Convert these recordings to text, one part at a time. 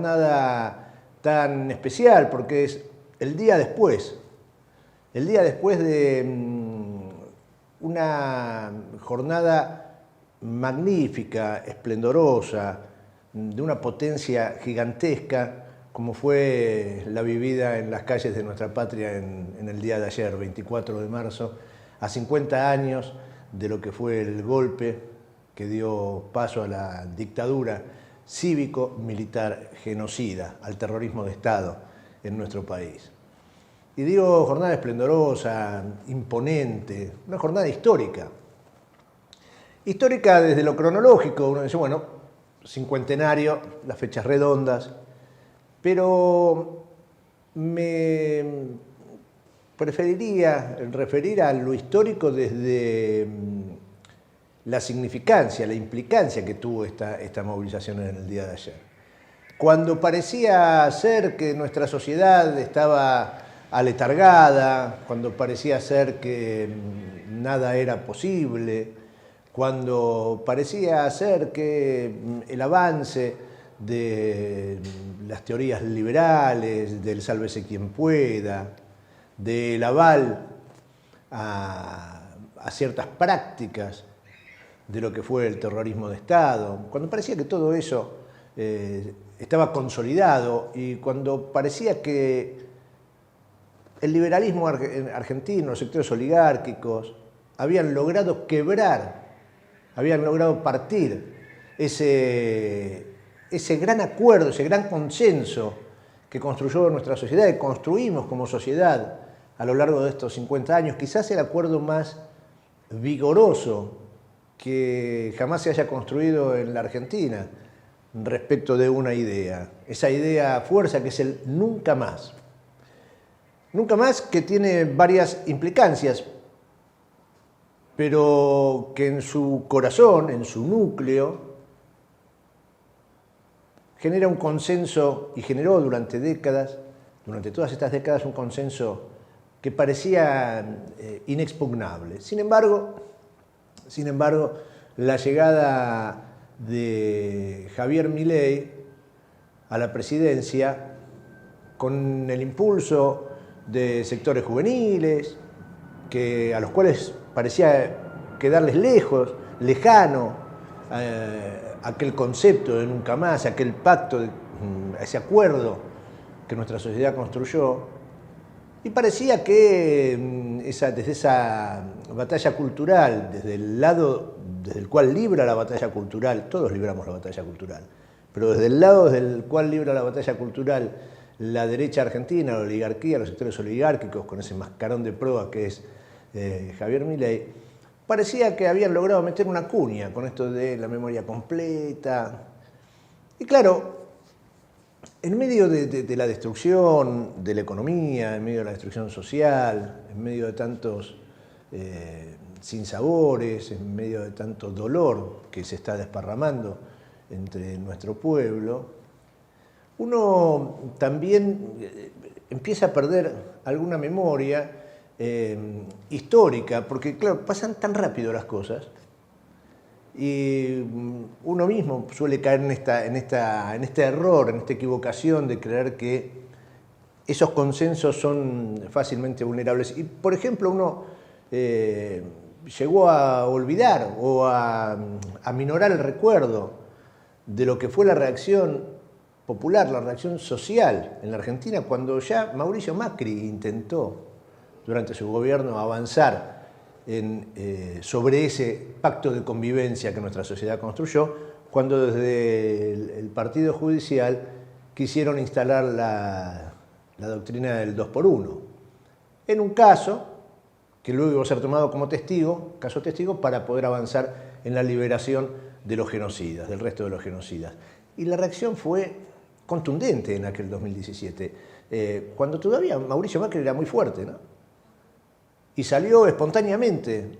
jornada tan especial porque es el día después de una jornada magnífica, esplendorosa, de una potencia gigantesca, como fue la vivida en las calles de nuestra patria en el día de ayer, 24 de marzo, a 50 años de lo que fue el golpe que dio paso a la dictadura cívico-militar genocida, al terrorismo de Estado en nuestro país. Y digo jornada esplendorosa, imponente, una jornada histórica. Histórica desde lo cronológico, uno dice, bueno, cincuentenario, las fechas redondas, pero me preferiría referir a lo histórico desde la significancia, la implicancia que tuvo esta movilización en el día de ayer. Cuando parecía ser que nuestra sociedad estaba aletargada, cuando parecía ser que nada era posible, cuando parecía ser que el avance de las teorías liberales, del sálvese quien pueda, del aval a ciertas prácticas de lo que fue el terrorismo de Estado, cuando parecía que todo eso estaba consolidado y cuando parecía que el liberalismo argentino, los sectores oligárquicos, habían logrado quebrar, habían logrado partir ese gran acuerdo, ese gran consenso que construyó nuestra sociedad, que construimos como sociedad a lo largo de estos 50 años, quizás el acuerdo más vigoroso que jamás se haya construido en la Argentina respecto de una idea. Esa idea fuerza que es el nunca más. Nunca más, que tiene varias implicancias, pero que en su corazón, en su núcleo, genera un consenso y generó durante décadas, durante todas estas décadas, un consenso que parecía inexpugnable. Sin embargo, la llegada de Javier Milei a la presidencia, con el impulso de sectores juveniles, a los cuales parecía quedarles lejano aquel concepto de nunca más, aquel pacto, ese acuerdo que nuestra sociedad construyó, y parecía que desde esa batalla cultural, desde el lado desde el cual libra la batalla cultural, todos libramos la batalla cultural, pero desde el lado desde el cual libra la batalla cultural la derecha argentina, la oligarquía, los sectores oligárquicos, con ese mascarón de proa que es Javier Milei, parecía que habían logrado meter una cuña con esto de la memoria completa. Y claro, en medio de la destrucción de la economía, en medio de la destrucción social, en medio de tantos sinsabores, en medio de tanto dolor que se está desparramando entre nuestro pueblo, uno también empieza a perder alguna memoria histórica, porque claro, pasan tan rápido las cosas y uno mismo suele caer en este error, en esta equivocación de creer que esos consensos son fácilmente vulnerables. Y por ejemplo, uno llegó a olvidar o a minorar el recuerdo de lo que fue la reacción popular, la reacción social en la Argentina, cuando ya Mauricio Macri intentó durante su gobierno avanzar sobre ese pacto de convivencia que nuestra sociedad construyó, cuando desde el Partido Judicial quisieron instalar la doctrina del 2x1, en un caso que luego iba a ser tomado como testigo, caso testigo, para poder avanzar en la liberación de los genocidas, del resto de los genocidas. Y la reacción fue contundente en aquel 2017, cuando todavía Mauricio Macri era muy fuerte, ¿no? Y salió espontáneamente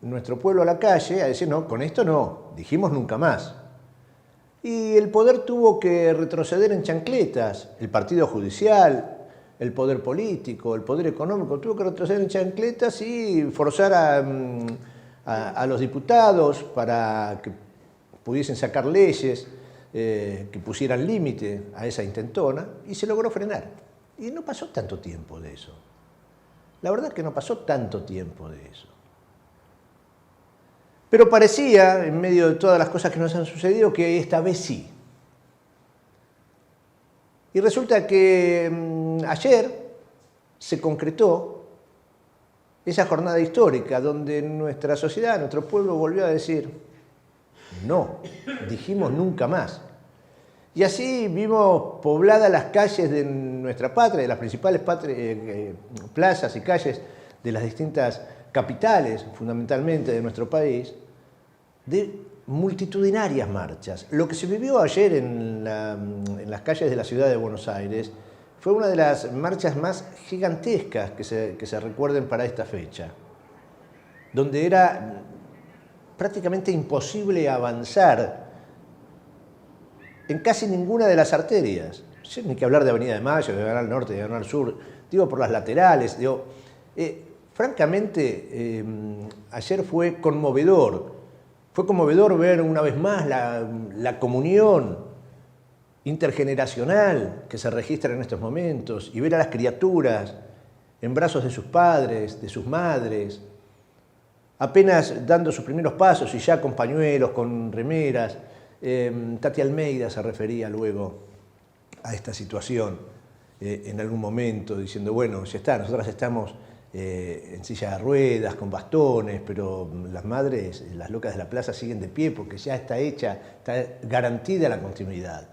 nuestro pueblo a la calle a decir, no, con esto no, dijimos nunca más. Y el poder tuvo que retroceder en chancletas, el Partido Judicial, el poder político, el poder económico, tuvo que retroceder en chancletas y forzar a los diputados para que pudiesen sacar leyes que pusieran límite a esa intentona y se logró frenar. Y no pasó tanto tiempo de eso. La verdad es que no pasó tanto tiempo de eso. Pero parecía, en medio de todas las cosas que nos han sucedido, que esta vez sí. Y resulta que ayer se concretó esa jornada histórica donde nuestra sociedad, nuestro pueblo volvió a decir, no, dijimos nunca más. Y así vimos pobladas las calles de nuestra patria, de las principales plazas y calles de las distintas capitales, fundamentalmente de nuestro país, de multitudinarias marchas. Lo que se vivió ayer en las calles de la ciudad de Buenos Aires fue una de las marchas más gigantescas que se recuerden para esta fecha, donde era prácticamente imposible avanzar en casi ninguna de las arterias. Ni que hablar de Avenida de Mayo, de Diagonal Norte, de Diagonal Sur, digo por las laterales. Francamente, ayer fue conmovedor. Fue conmovedor ver una vez más la comunión intergeneracional que se registra en estos momentos y ver a las criaturas en brazos de sus padres, de sus madres, apenas dando sus primeros pasos y ya con pañuelos, con remeras. Tati Almeida se refería luego a esta situación en algún momento, diciendo, bueno, ya está, nosotras estamos en silla de ruedas, con bastones, pero las madres, las locas de la plaza siguen de pie porque ya está hecha, está garantida la continuidad.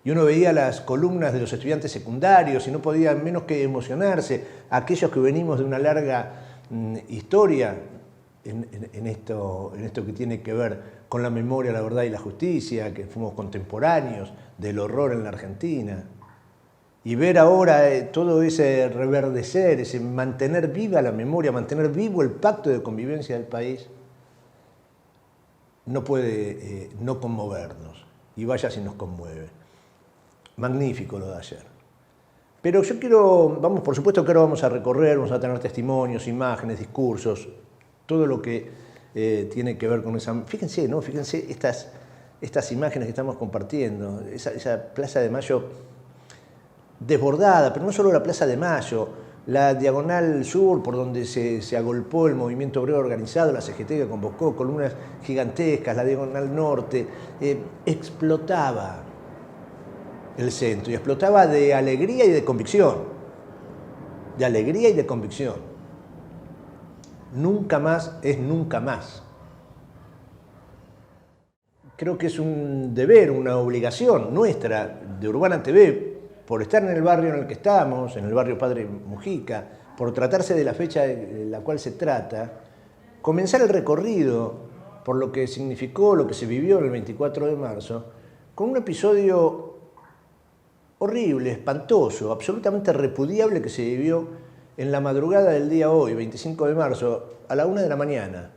Y uno veía las columnas de los estudiantes secundarios y no podía menos que emocionarse, aquellos que venimos de una larga historia en esto que tiene que ver con la memoria, la verdad y la justicia, que fuimos contemporáneos del horror en la Argentina. Y ver ahora todo ese reverdecer, ese mantener viva la memoria, mantener vivo el pacto de convivencia del país, no puede no conmovernos. Y vaya si nos conmueve. Magnífico lo de ayer. Pero yo quiero, por supuesto que ahora vamos a recorrer, vamos a tener testimonios, imágenes, discursos, todo lo que tiene que ver con esa... Fíjense, ¿no? Fíjense estas imágenes que estamos compartiendo, esa Plaza de Mayo desbordada, pero no solo la Plaza de Mayo, la Diagonal Sur, por donde se agolpó el movimiento obrero organizado, la CGT que convocó, columnas gigantescas, la Diagonal Norte, explotaba el centro, y explotaba de alegría y de convicción, de alegría y de convicción. Nunca más es nunca más. Creo que es un deber, una obligación nuestra de Urbana TV, por estar en el barrio en el que estamos, en el barrio Padre Mujica, por tratarse de la fecha de la cual se trata, comenzar el recorrido por lo que significó, lo que se vivió el 24 de marzo, con un episodio horrible, espantoso, absolutamente repudiable que se vivió en la madrugada del día hoy, 25 de marzo, a la 1 de la mañana,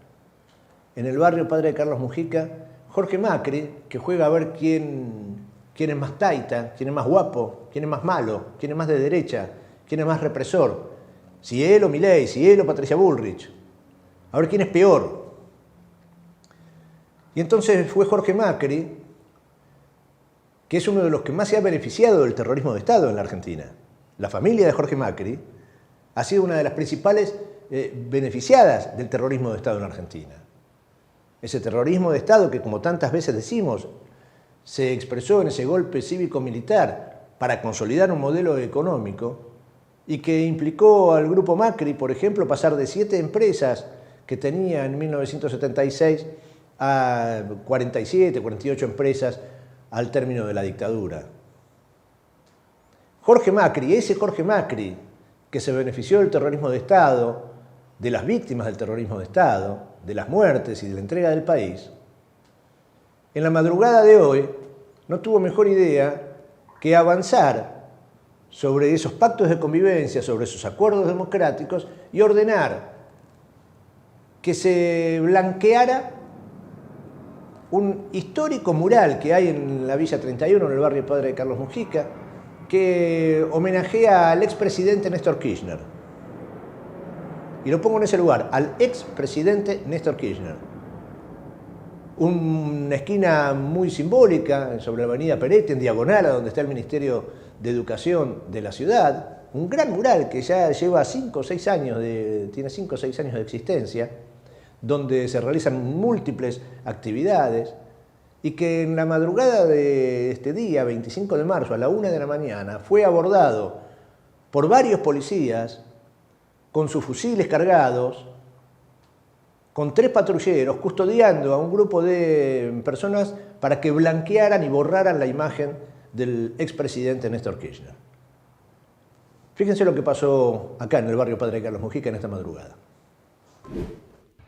en el barrio Padre Carlos Mujica, Jorge Macri, que juega a ver quién es más taita, quién es más guapo, quién es más malo, quién es más de derecha, quién es más represor, si él o Milei, si él o Patricia Bullrich, a ver quién es peor. Y entonces fue Jorge Macri, que es uno de los que más se ha beneficiado del terrorismo de Estado en la Argentina. La familia de Jorge Macri ha sido una de las principales beneficiadas del terrorismo de Estado en la Argentina. Ese terrorismo de Estado que, como tantas veces decimos, se expresó en ese golpe cívico-militar para consolidar un modelo económico y que implicó al grupo Macri, por ejemplo, pasar de 7 empresas que tenía en 1976 a 47, 48 empresas al término de la dictadura. Jorge Macri, ese Jorge Macri que se benefició del terrorismo de Estado, de las víctimas del terrorismo de Estado, de las muertes y de la entrega del país, en la madrugada de hoy no tuvo mejor idea que avanzar sobre esos pactos de convivencia, sobre esos acuerdos democráticos y ordenar que se blanqueara un histórico mural que hay en la Villa 31, en el barrio Padre Carlos Mujica, que homenajea al expresidente Néstor Kirchner. Y lo pongo en ese lugar, al expresidente Néstor Kirchner. una esquina muy simbólica sobre la avenida Perete, en diagonal a donde está el Ministerio de Educación de la ciudad, un gran mural que ya lleva 5 o 6 años, tiene 5 o 6 años de existencia, donde se realizan múltiples actividades y que en la madrugada de este día, 25 de marzo, a la 1 de la mañana, fue abordado por varios policías con sus fusiles cargados, con 3 patrulleros custodiando a un grupo de personas para que blanquearan y borraran la imagen del expresidente Néstor Kirchner. Fíjense lo que pasó acá en el barrio Padre Carlos Mujica en esta madrugada.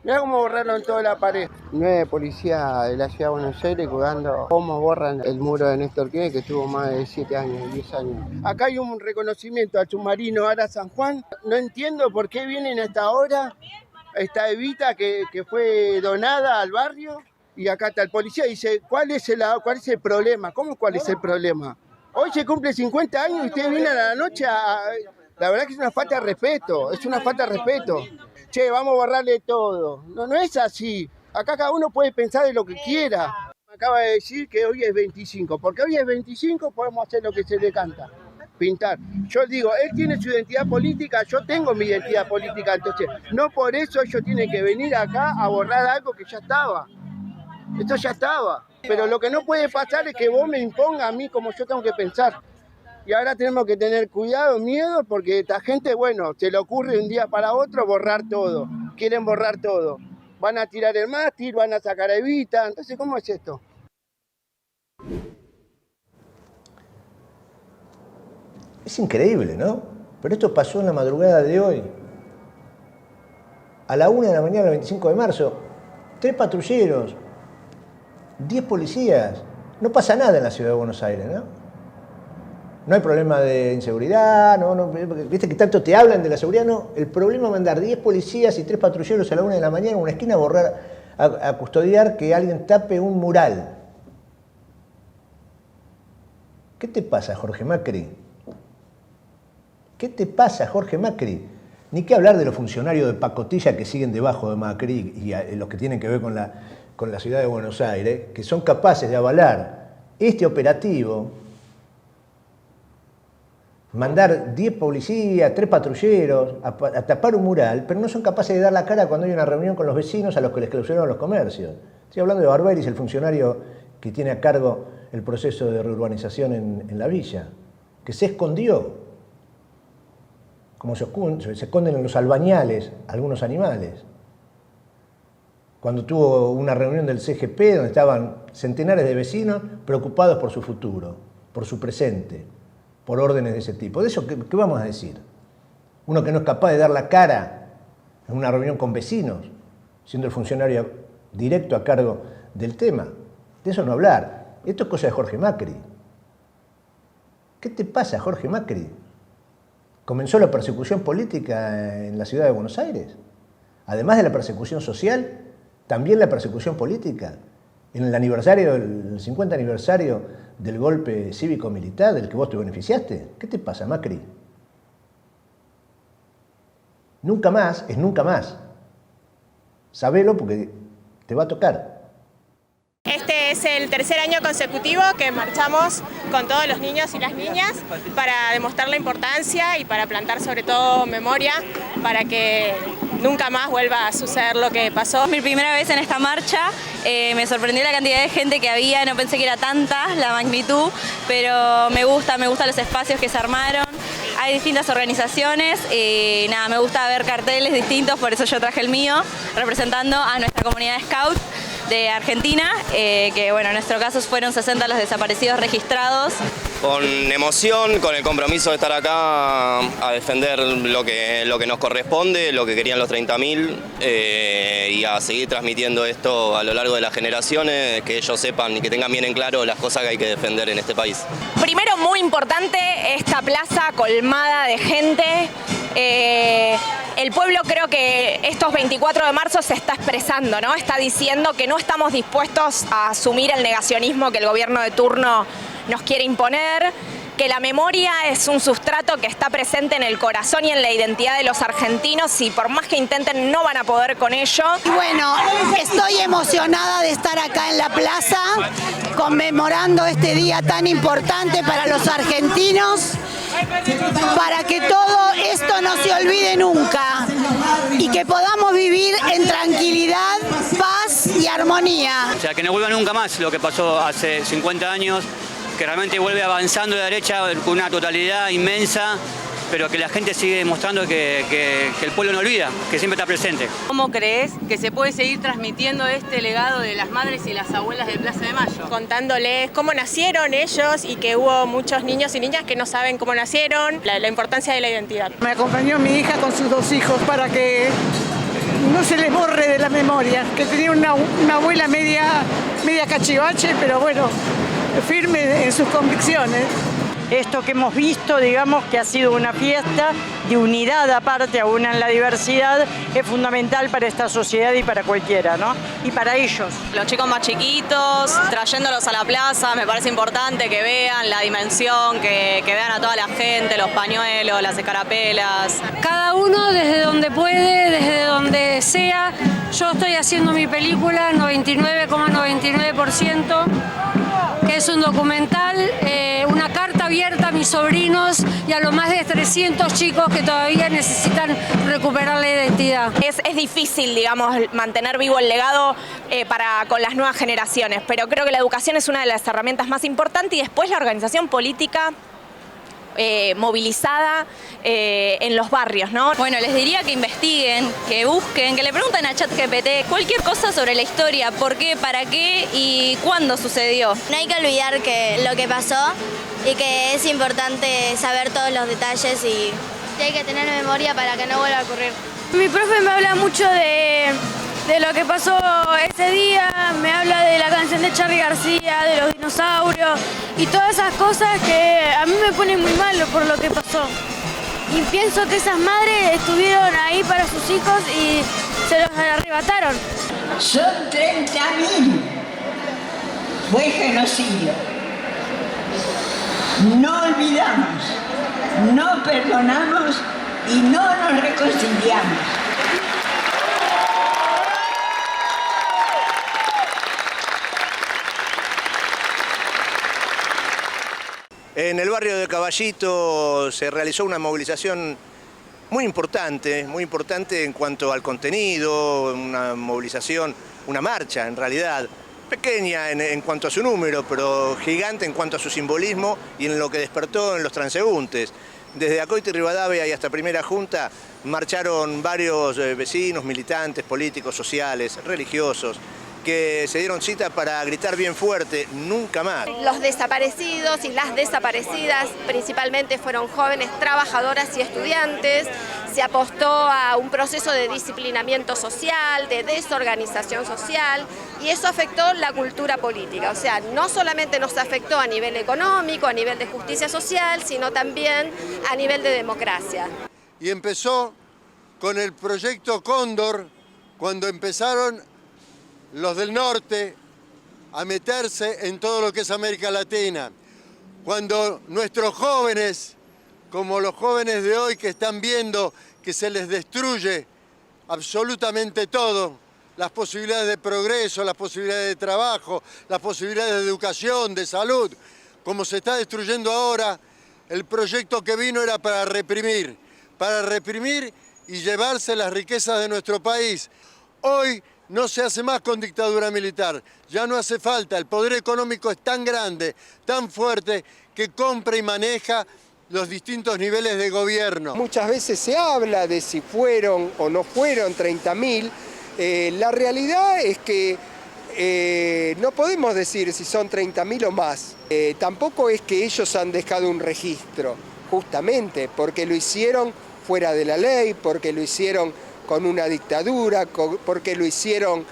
Mirá cómo borraron toda la pared. 9 policías de la ciudad de Buenos Aires cuidando cómo borran el muro de Néstor Kirchner, que estuvo más de 7 años, 10 años. Acá hay un reconocimiento al submarino Ara San Juan. No entiendo por qué vienen a esta hora. Esta Evita que fue donada al barrio, y acá está el policía y dice, ¿cuál es el problema? ¿Cómo cuál es el problema? Hoy se cumple 50 años y ustedes vienen a la noche La verdad que es una falta de respeto, es una falta de respeto. Che, vamos a borrarle todo. No es así. Acá cada uno puede pensar de lo que quiera. Me acaba de decir que hoy es 25, porque hoy es 25 podemos hacer lo que se le canta. Pintar. Yo digo, él tiene su identidad política, yo tengo mi identidad política, entonces no por eso ellos tienen que venir acá a borrar algo que ya estaba. Esto ya estaba. Pero lo que no puede pasar es que vos me impongas a mí como yo tengo que pensar. Y ahora tenemos que tener cuidado, miedo, porque esta gente, bueno, se le ocurre un día para otro borrar todo. Quieren borrar todo. Van a tirar el mástil, van a sacar a Evita. Entonces, ¿cómo es esto? Es increíble, ¿no? Pero esto pasó en la madrugada de hoy. A la 1 de la mañana, el 25 de marzo, 3 patrulleros, 10 policías. No pasa nada en la ciudad de Buenos Aires, ¿no? No hay problema de inseguridad, viste que tanto te hablan de la seguridad, no. El problema es mandar 10 policías y 3 patrulleros a la 1 de la mañana en una esquina a custodiar que alguien tape un mural. ¿Qué te pasa, Jorge Macri? ¿Qué te pasa, Jorge Macri? Ni que hablar de los funcionarios de pacotilla que siguen debajo de Macri y los que tienen que ver con la ciudad de Buenos Aires, que son capaces de avalar este operativo, mandar 10 policías, 3 patrulleros a tapar un mural, pero no son capaces de dar la cara cuando hay una reunión con los vecinos a los que les clausuraron los comercios. Estoy hablando de Barberis, el funcionario que tiene a cargo el proceso de reurbanización en la villa, que se escondió, como se esconden en los albañales algunos animales. Cuando tuvo una reunión del CGP donde estaban centenares de vecinos preocupados por su futuro, por su presente, por órdenes de ese tipo. ¿De eso qué vamos a decir? Uno que no es capaz de dar la cara en una reunión con vecinos, siendo el funcionario directo a cargo del tema. De eso no hablar. Esto es cosa de Jorge Macri. ¿Qué te pasa, Jorge Macri? ¿Comenzó la persecución política en la ciudad de Buenos Aires? Además de la persecución social, también la persecución política. En el 50 aniversario del golpe cívico-militar del que vos te beneficiaste. ¿Qué te pasa, Macri? Nunca más es nunca más. Sabelo porque te va a tocar. Este es el tercer año consecutivo que marchamos con todos los niños y las niñas para demostrar la importancia y para plantar sobre todo memoria para que nunca más vuelva a suceder lo que pasó. Mi primera vez en esta marcha, me sorprendió la cantidad de gente que había, no pensé que era tanta la magnitud, pero me gustan los espacios que se armaron. Hay distintas organizaciones, me gusta ver carteles distintos, por eso yo traje el mío, representando a nuestra comunidad Scout de Argentina, que bueno, en nuestro caso fueron 60 los desaparecidos registrados. Con emoción, con el compromiso de estar acá a defender lo que nos corresponde, lo que querían los 30.000 y a seguir transmitiendo esto a lo largo de las generaciones, que ellos sepan y que tengan bien en claro las cosas que hay que defender en este país. Primero, muy importante, esta plaza colmada de gente. El pueblo creo que estos 24 de marzo se está expresando, ¿no? Está diciendo que no estamos dispuestos a asumir el negacionismo que el gobierno de turno nos quiere imponer. que la memoria es un sustrato que está presente en el corazón y en la identidad de los argentinos y por más que intenten no van a poder con ello. Y bueno, estoy emocionada de estar acá en la plaza conmemorando este día tan importante para los argentinos, para que todo esto no se olvide nunca y que podamos vivir en tranquilidad, paz y armonía. O sea, que no vuelva nunca más lo que pasó hace 50 años, que realmente vuelve avanzando la derecha con una totalidad inmensa, pero que la gente sigue demostrando que el pueblo no olvida, que siempre está presente. ¿Cómo crees que se puede seguir transmitiendo este legado de las madres y las abuelas de Plaza de Mayo? Contándoles cómo nacieron ellos y que hubo muchos niños y niñas que no saben cómo nacieron, la importancia de la identidad. Me acompañó mi hija con sus 2 hijos para que no se les borre de la memoria, que tenía una abuela media cachivache, pero bueno, firme en sus convicciones. Esto que hemos visto, digamos, que ha sido una fiesta de unidad aparte, aún en la diversidad, es fundamental para esta sociedad y para cualquiera, ¿no? Y para ellos. Los chicos más chiquitos, trayéndolos a la plaza, me parece importante que vean la dimensión, que vean a toda la gente, los pañuelos, las escarapelas. Cada uno desde donde puede, desde donde sea. Yo estoy haciendo mi película 99,99%, que es un documental, una carta abierta a mis sobrinos y a los más de 300 chicos que todavía necesitan recuperar la identidad. Es difícil, digamos, mantener vivo el legado con las nuevas generaciones, pero creo que la educación es una de las herramientas más importantes y después la organización política movilizada en los barrios, ¿no? Bueno, les diría que investiguen, que busquen, que le pregunten a ChatGPT cualquier cosa sobre la historia, por qué, para qué y cuándo sucedió. No hay que olvidar lo que pasó y que es importante saber todos los detalles y hay que tener memoria para que no vuelva a ocurrir. Mi profe me habla mucho de lo que pasó ese día, me habla de la canción de Charly García, de los dinosaurios y todas esas cosas que a mí me ponen muy mal por lo que pasó. Y pienso que esas madres estuvieron ahí para sus hijos y se los arrebataron. Son 30.000. Fue genocidio. No olvidamos, no perdonamos y no nos reconciliamos. En el barrio de Caballito se realizó una movilización muy importante en cuanto al contenido, una movilización, una marcha en realidad, pequeña en cuanto a su número, pero gigante en cuanto a su simbolismo y en lo que despertó en los transeúntes. Desde Acoite y Rivadavia y hasta Primera Junta marcharon varios vecinos, militantes, políticos, sociales, religiosos, que se dieron cita para gritar bien fuerte, nunca más. Los desaparecidos y las desaparecidas principalmente fueron jóvenes trabajadoras y estudiantes. Se apostó a un proceso de disciplinamiento social, de desorganización social, y eso afectó la cultura política. O sea, no solamente nos afectó a nivel económico, a nivel de justicia social, sino también a nivel de democracia. Y empezó con el proyecto Cóndor, cuando empezaron los del norte a meterse en todo lo que es América Latina. Cuando nuestros jóvenes, como los jóvenes de hoy que están viendo que se les destruye absolutamente todo, las posibilidades de progreso, las posibilidades de trabajo, las posibilidades de educación, de salud, como se está destruyendo ahora, el proyecto que vino era para reprimir y llevarse las riquezas de nuestro país. Hoy no se hace más con dictadura militar, ya no hace falta, el poder económico es tan grande, tan fuerte, que compra y maneja los distintos niveles de gobierno. Muchas veces se habla de si fueron o no fueron 30.000, la realidad es que no podemos decir si son 30.000 o más. Tampoco es que ellos han dejado un registro, justamente porque lo hicieron fuera de la ley, porque lo hicieron con una dictadura, porque lo hicieron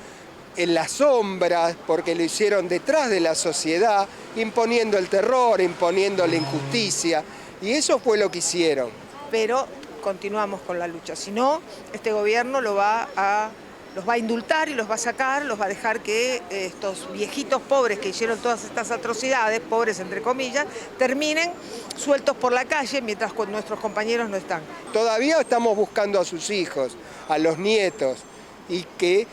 en las sombras, porque lo hicieron detrás de la sociedad, imponiendo el terror, imponiendo la injusticia, y eso fue lo que hicieron. Pero continuamos con la lucha, si no, este gobierno lo va a los va a indultar y los va a sacar, los va a dejar que estos viejitos pobres que hicieron todas estas atrocidades, pobres entre comillas, terminen sueltos por la calle mientras nuestros compañeros no están. Todavía estamos buscando a sus hijos, a los nietos, y que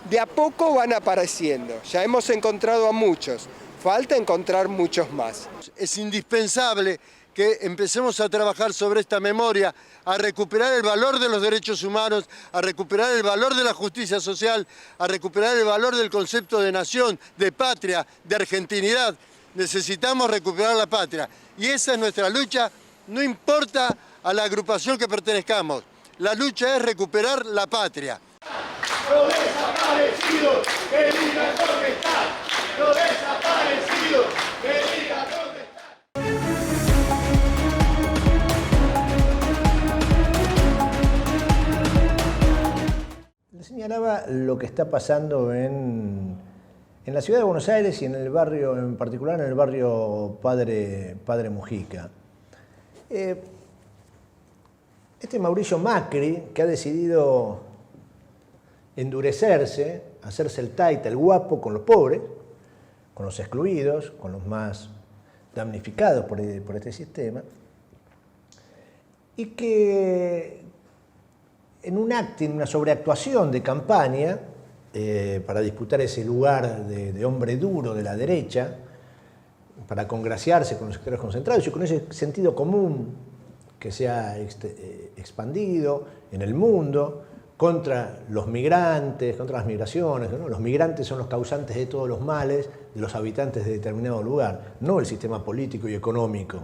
de a poco van apareciendo. Ya hemos encontrado a muchos, falta encontrar muchos más. Es indispensable que empecemos a trabajar sobre esta memoria, a recuperar el valor de los derechos humanos, a recuperar el valor de la justicia social, a recuperar el valor del concepto de nación, de patria, de argentinidad. Necesitamos recuperar la patria. Y esa es nuestra lucha, no importa a la agrupación que pertenezcamos. La lucha es recuperar la patria. Los desaparecidos, que digan dónde están. Los desaparecidos, que digan dónde están. Le señalaba lo que está pasando en la ciudad de Buenos Aires y en el barrio, en particular en el barrio Padre Mujica. Este Mauricio Macri, que ha decidido endurecerse, hacerse el taita, el guapo con los pobres, con los excluidos, con los más damnificados por este sistema, y que en un acting, una sobreactuación de campaña para disputar ese lugar de hombre duro de la derecha, para congraciarse con los sectores concentrados y con ese sentido común que se ha expandido en el mundo contra los migrantes, contra las migraciones, ¿no? Los migrantes son los causantes de todos los males de los habitantes de determinado lugar, no el sistema político y económico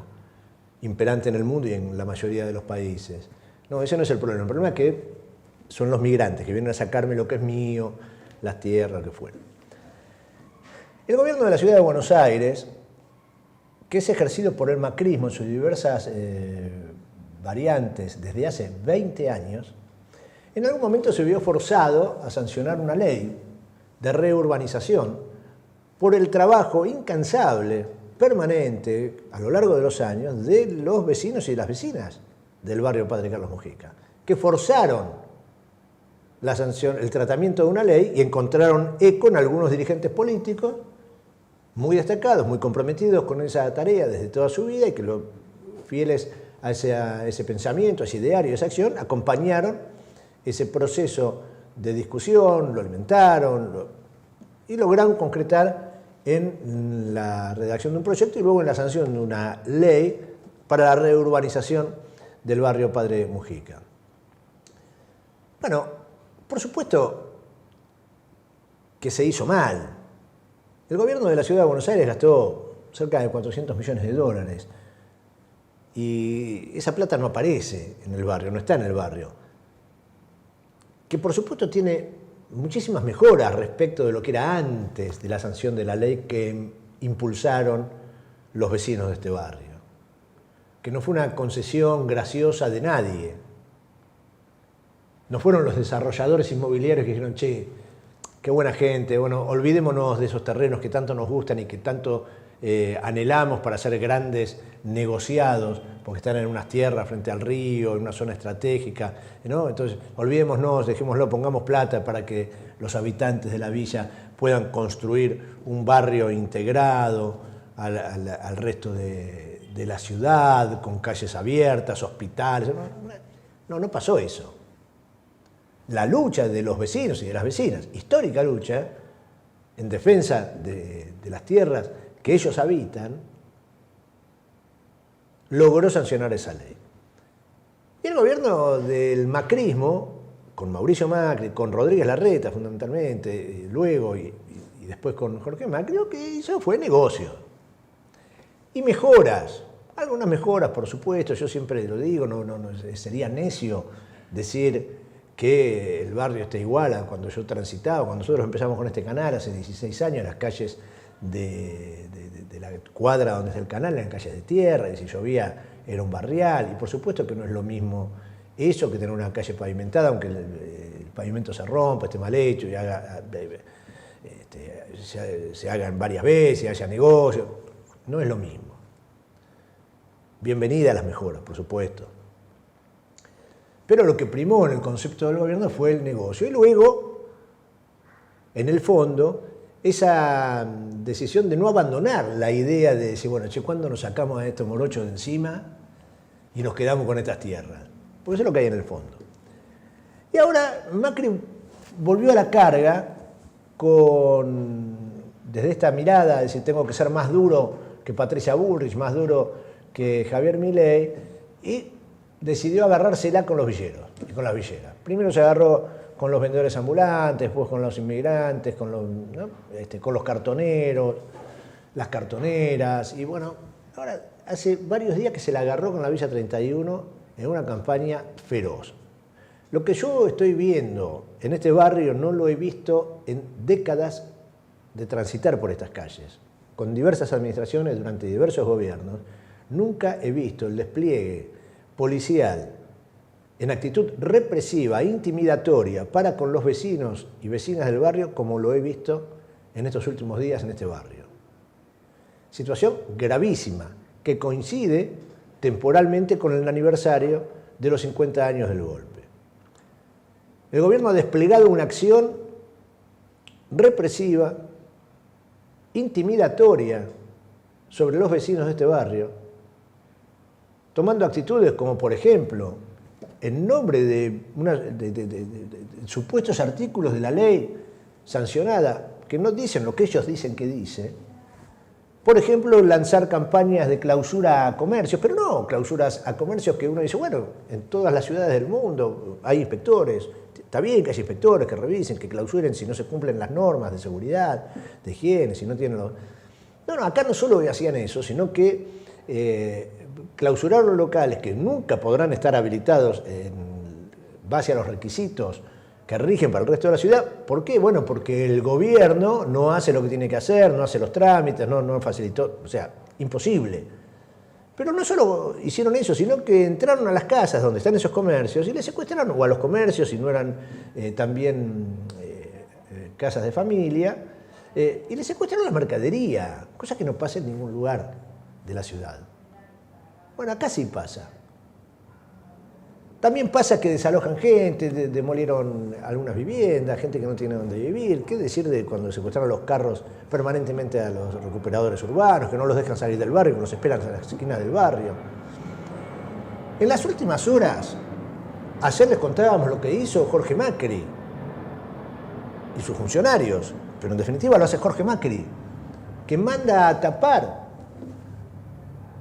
imperante en el mundo y en la mayoría de los países. No, ese no es el problema. El problema es que son los migrantes que vienen a sacarme lo que es mío, las tierras, lo que fuera. El gobierno de la ciudad de Buenos Aires, que es ejercido por el macrismo en sus diversas variantes desde hace 20 años, en algún momento se vio forzado a sancionar una ley de reurbanización por el trabajo incansable, permanente, a lo largo de los años, de los vecinos y las vecinas del barrio Padre Carlos Mujica, que forzaron la sanción, el tratamiento de una ley y encontraron eco en algunos dirigentes políticos muy destacados, muy comprometidos con esa tarea desde toda su vida y que fieles a ese pensamiento, a ese ideario, a esa acción, acompañaron ese proceso de discusión, lo alimentaron y lograron concretar en la redacción de un proyecto y luego en la sanción de una ley para la reurbanización del barrio Padre Mujica. Bueno, por supuesto que se hizo mal. El gobierno de la ciudad de Buenos Aires gastó cerca de 400 millones de dólares y esa plata no aparece en el barrio, no está en el barrio. Que por supuesto tiene muchísimas mejoras respecto de lo que era antes de la sanción de la ley que impulsaron los vecinos de este barrio. Que no fue una concesión graciosa de nadie. No fueron los desarrolladores inmobiliarios que dijeron, che, qué buena gente, bueno, olvidémonos de esos terrenos que tanto nos gustan y que tanto anhelamos para hacer grandes negociados, porque están en unas tierras frente al río, en una zona estratégica, ¿no? Entonces, olvidémonos, dejémoslo, pongamos plata para que los habitantes de la villa puedan construir un barrio integrado al resto de la ciudad, con calles abiertas, hospitales. No pasó eso. La lucha de los vecinos y de las vecinas, histórica lucha, en defensa de las tierras que ellos habitan, logró sancionar esa ley. Y el gobierno del macrismo, con Mauricio Macri, con Rodríguez Larreta fundamentalmente, luego y después con Jorge Macri, lo que hizo fue negocio. Y mejoras, algunas mejoras por supuesto, yo siempre lo digo, no sería necio decir que el barrio está igual a cuando yo transitaba, cuando nosotros empezamos con este canal hace 16 años, las calles de la cuadra donde está el canal eran calles de tierra, y si llovía era un barrial, y por supuesto que no es lo mismo eso que tener una calle pavimentada, aunque el pavimento se rompa, esté mal hecho, y se hagan varias veces, haya negocio, no es lo mismo. Bienvenida a las mejoras, por supuesto. Pero lo que primó en el concepto del gobierno fue el negocio, y luego en el fondo, esa decisión de no abandonar la idea de decir, bueno, che, ¿cuándo nos sacamos a estos morochos de encima y nos quedamos con estas tierras? Porque eso es lo que hay en el fondo. Y ahora Macri volvió a la carga desde esta mirada, de decir, tengo que ser más duro que Patricia Bullrich, más duro que Javier Milei, y decidió agarrársela con los villeros y con las villeras. Primero se agarró con los vendedores ambulantes, después con los inmigrantes, con los cartoneros, las cartoneras, y bueno, ahora hace varios días que se la agarró con la Villa 31 en una campaña feroz. Lo que yo estoy viendo en este barrio no lo he visto en décadas de transitar por estas calles. Con diversas administraciones durante diversos gobiernos, nunca he visto el despliegue policial en actitud represiva, intimidatoria para con los vecinos y vecinas del barrio como lo he visto en estos últimos días en este barrio. Situación gravísima que coincide temporalmente con el aniversario de los 50 años del golpe. El gobierno ha desplegado una acción represiva, intimidatoria sobre los vecinos de este barrio, tomando actitudes como, por ejemplo, en nombre de supuestos artículos de la ley sancionada, que no dicen lo que ellos dicen que dice, por ejemplo, lanzar campañas de clausura a comercios, pero no clausuras a comercios que uno dice, bueno, en todas las ciudades del mundo hay inspectores, está bien que haya inspectores que revisen, que clausuren si no se cumplen las normas de seguridad, de higiene, si no tienen los... No, acá no solo hacían eso, sino que clausuraron los locales que nunca podrán estar habilitados en base a los requisitos que rigen para el resto de la ciudad. ¿Por qué? Bueno, porque el gobierno no hace lo que tiene que hacer, no hace los trámites, no facilitó, o sea, imposible. Pero no solo hicieron eso, sino que entraron a las casas donde están esos comercios y les secuestraron, o a los comercios si no eran también casas de familia, y les secuestraron la mercadería, cosa que no pasa en ningún lugar de la ciudad. Bueno, acá sí pasa. También pasa que desalojan gente, demolieron algunas viviendas, gente que no tiene dónde vivir. ¿Qué decir de cuando secuestraron los carros permanentemente a los recuperadores urbanos, que no los dejan salir del barrio, que los esperan en las esquinas del barrio? En las últimas horas, ayer les contábamos lo que hizo Jorge Macri y sus funcionarios, pero en definitiva lo hace Jorge Macri, que manda a tapar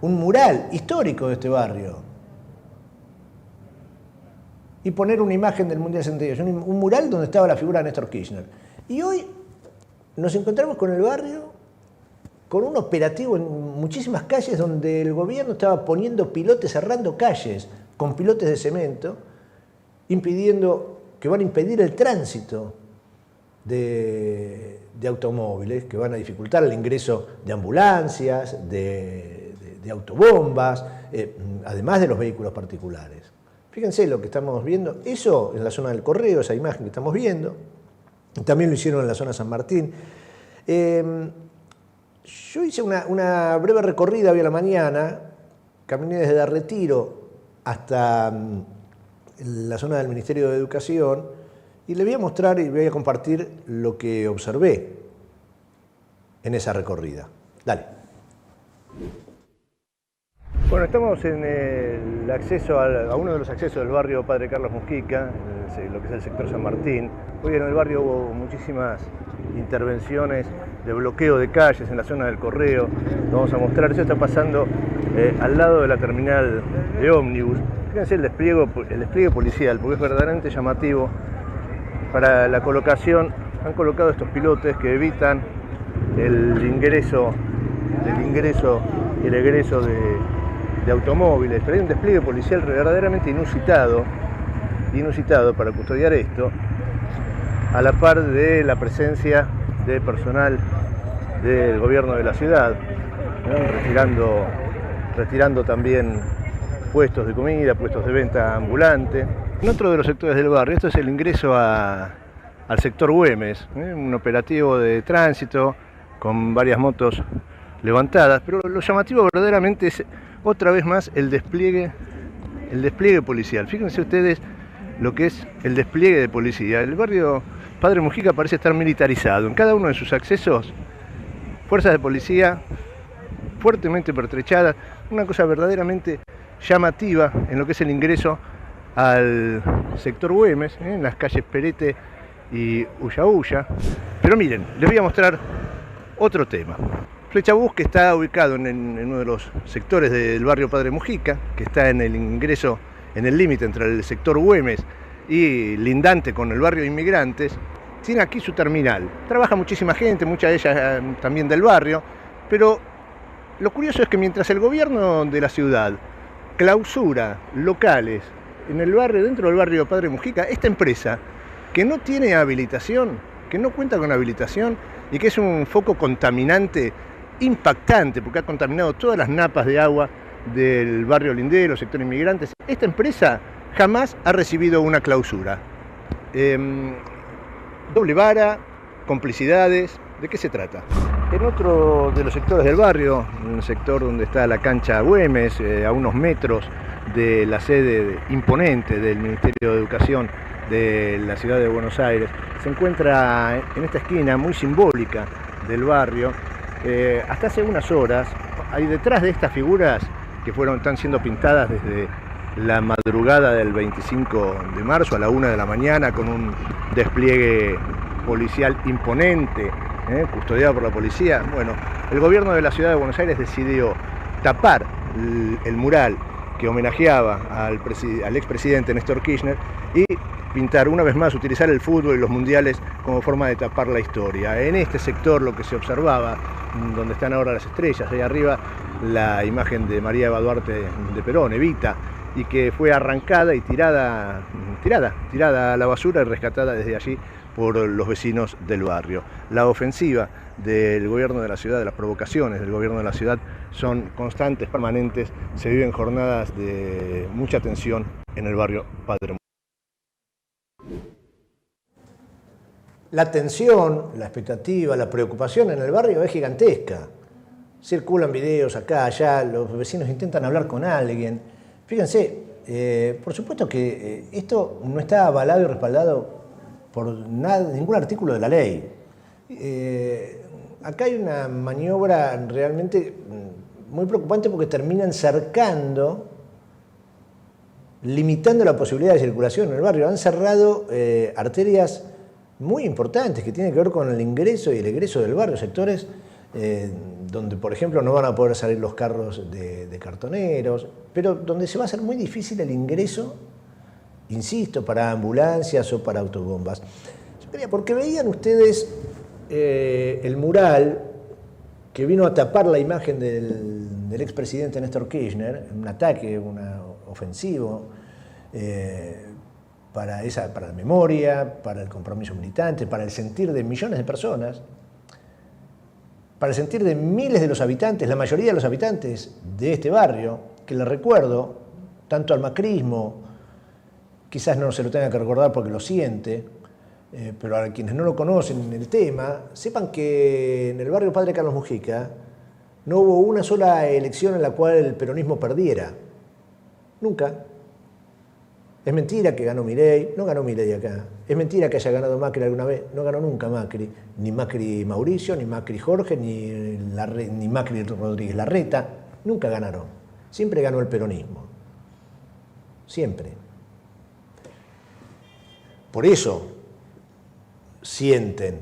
un mural histórico de este barrio y poner una imagen del Mundial 78, un mural donde estaba la figura de Néstor Kirchner. Y hoy nos encontramos con el barrio con un operativo en muchísimas calles donde el gobierno estaba poniendo pilotes, cerrando calles con pilotes de cemento, que van a impedir el tránsito de automóviles, que van a dificultar el ingreso de ambulancias, de autobombas, además de los vehículos particulares. Fíjense lo que estamos viendo, eso en la zona del Correo, esa imagen que estamos viendo, también lo hicieron en la zona San Martín. Yo hice una breve recorrida hoy a la mañana, caminé desde Retiro hasta la zona del Ministerio de Educación y le voy a mostrar y voy a compartir lo que observé en esa recorrida. Dale. Bueno, estamos en el acceso a uno de los accesos del barrio Padre Carlos Mujica, lo que es el sector San Martín. Hoy en el barrio hubo muchísimas intervenciones de bloqueo de calles en la zona del Correo. Lo vamos a mostrar, eso está pasando al lado de la terminal de ómnibus. Fíjense el despliegue policial, porque es verdaderamente llamativo. Para la colocación han colocado estos pilotes que evitan el ingreso y el egreso de automóviles, pero hay un despliegue policial verdaderamente inusitado para custodiar esto, a la par de la presencia de personal del gobierno de la ciudad, ¿no? retirando también puestos de comida, puestos de venta ambulante. En otro de los sectores del barrio, esto es el ingreso al sector Güemes, un operativo de tránsito con varias motos levantadas, pero lo llamativo verdaderamente es otra vez más el despliegue policial. Fíjense ustedes lo que es el despliegue de policía. El barrio Padre Mujica parece estar militarizado. En cada uno de sus accesos, fuerzas de policía fuertemente pertrechadas, una cosa verdaderamente llamativa en lo que es el ingreso al sector Güemes, en las calles Perete y Ulla. Pero miren, les voy a mostrar otro tema. Flechabús, que está ubicado en uno de los sectores del barrio Padre Mujica, que está en el ingreso, en el límite entre el sector Güemes y lindante con el barrio de Inmigrantes, tiene aquí su terminal. Trabaja muchísima gente, mucha de ellas también del barrio, pero lo curioso es que mientras el gobierno de la ciudad clausura locales en el barrio, dentro del barrio Padre Mujica, esta empresa que no tiene habilitación, que no cuenta con habilitación y que es un foco contaminante impactante porque ha contaminado todas las napas de agua del barrio lindero, sector Inmigrantes, esta empresa jamás ha recibido una clausura. Doble vara, complicidades, ¿de qué se trata? En otro de los sectores del barrio, en el sector donde está la cancha Güemes, a unos metros de la sede imponente del Ministerio de Educación de la ciudad de Buenos Aires, se encuentra en esta esquina muy simbólica del barrio, hasta hace unas horas, hay detrás de estas figuras que están siendo pintadas desde la madrugada del 25 de marzo a la 1 de la mañana con un despliegue policial imponente, custodiado por la policía. Bueno, el gobierno de la ciudad de Buenos Aires decidió tapar el mural que homenajeaba al expresidente Néstor Kirchner y pintar una vez más, utilizar el fútbol y los mundiales como forma de tapar la historia. En este sector lo que se observaba, donde están ahora las estrellas, ahí arriba la imagen de María Eva Duarte de Perón, Evita, y que fue arrancada y tirada a la basura y rescatada desde allí por los vecinos del barrio. La ofensiva del gobierno de la ciudad, de las provocaciones del gobierno de la ciudad son constantes, permanentes, se viven jornadas de mucha tensión en el barrio Padre Mujica. La tensión, la expectativa, la preocupación en el barrio es gigantesca. Circulan videos acá, allá, los vecinos intentan hablar con alguien. Fíjense, por supuesto que esto no está avalado y respaldado por ningún artículo de la ley. Acá hay una maniobra realmente muy preocupante porque terminan cercando, limitando la posibilidad de circulación en el barrio. Han cerrado arterias muy importantes que tienen que ver con el ingreso y el egreso del barrio, sectores donde, por ejemplo, no van a poder salir los carros de cartoneros, pero donde se va a hacer muy difícil el ingreso, insisto, para ambulancias o para autobombas. Porque veían ustedes el mural que vino a tapar la imagen del expresidente Néstor Kirchner, un ataque, ofensivo, para la memoria, para el compromiso militante, para el sentir de millones de personas, para el sentir de miles de los habitantes, la mayoría de los habitantes de este barrio, que les recuerdo, tanto al macrismo, quizás no se lo tenga que recordar porque lo siente, pero a quienes no lo conocen el tema, sepan que en el barrio Padre Carlos Mujica no hubo una sola elección en la cual el peronismo perdiera. Nunca. Es mentira que ganó Milei, no ganó Milei acá. Es mentira que haya ganado Macri alguna vez, no ganó nunca Macri. Ni Macri Mauricio, ni Macri Jorge, ni Macri Rodríguez Larreta. Nunca ganaron. Siempre ganó el peronismo. Siempre. Por eso sienten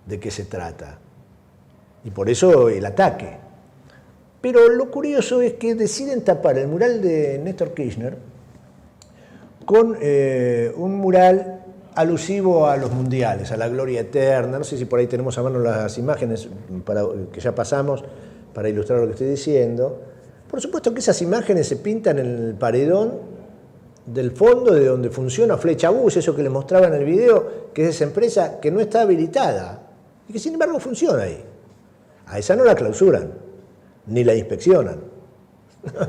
de qué se trata. Y por eso el ataque. Pero lo curioso es que deciden tapar el mural de Néstor Kirchner con un mural alusivo a los mundiales, a la gloria eterna. No sé si por ahí tenemos a mano las imágenes que ya pasamos para ilustrar lo que estoy diciendo. Por supuesto que esas imágenes se pintan en el paredón del fondo de donde funciona Flechabús, eso que les mostraba en el video, que es esa empresa que no está habilitada y que sin embargo funciona ahí. A esa no la clausuran, ni la inspeccionan.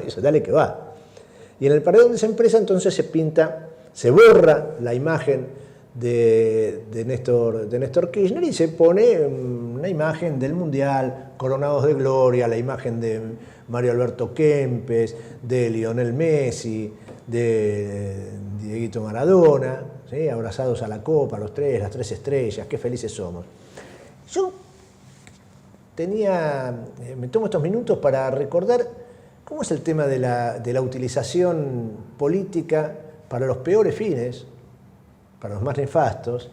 Eso dale que va. Y en el paredón de esa empresa entonces se borra la imagen de Néstor Kirchner y se pone una imagen del Mundial, coronados de gloria, la imagen de Mario Alberto Kempes, de Lionel Messi, de Dieguito Maradona, ¿sí? Abrazados a la copa, los tres, las tres estrellas, qué felices somos. Yo me tomo estos minutos para recordar cómo es el tema de la utilización política para los peores fines, para los más nefastos,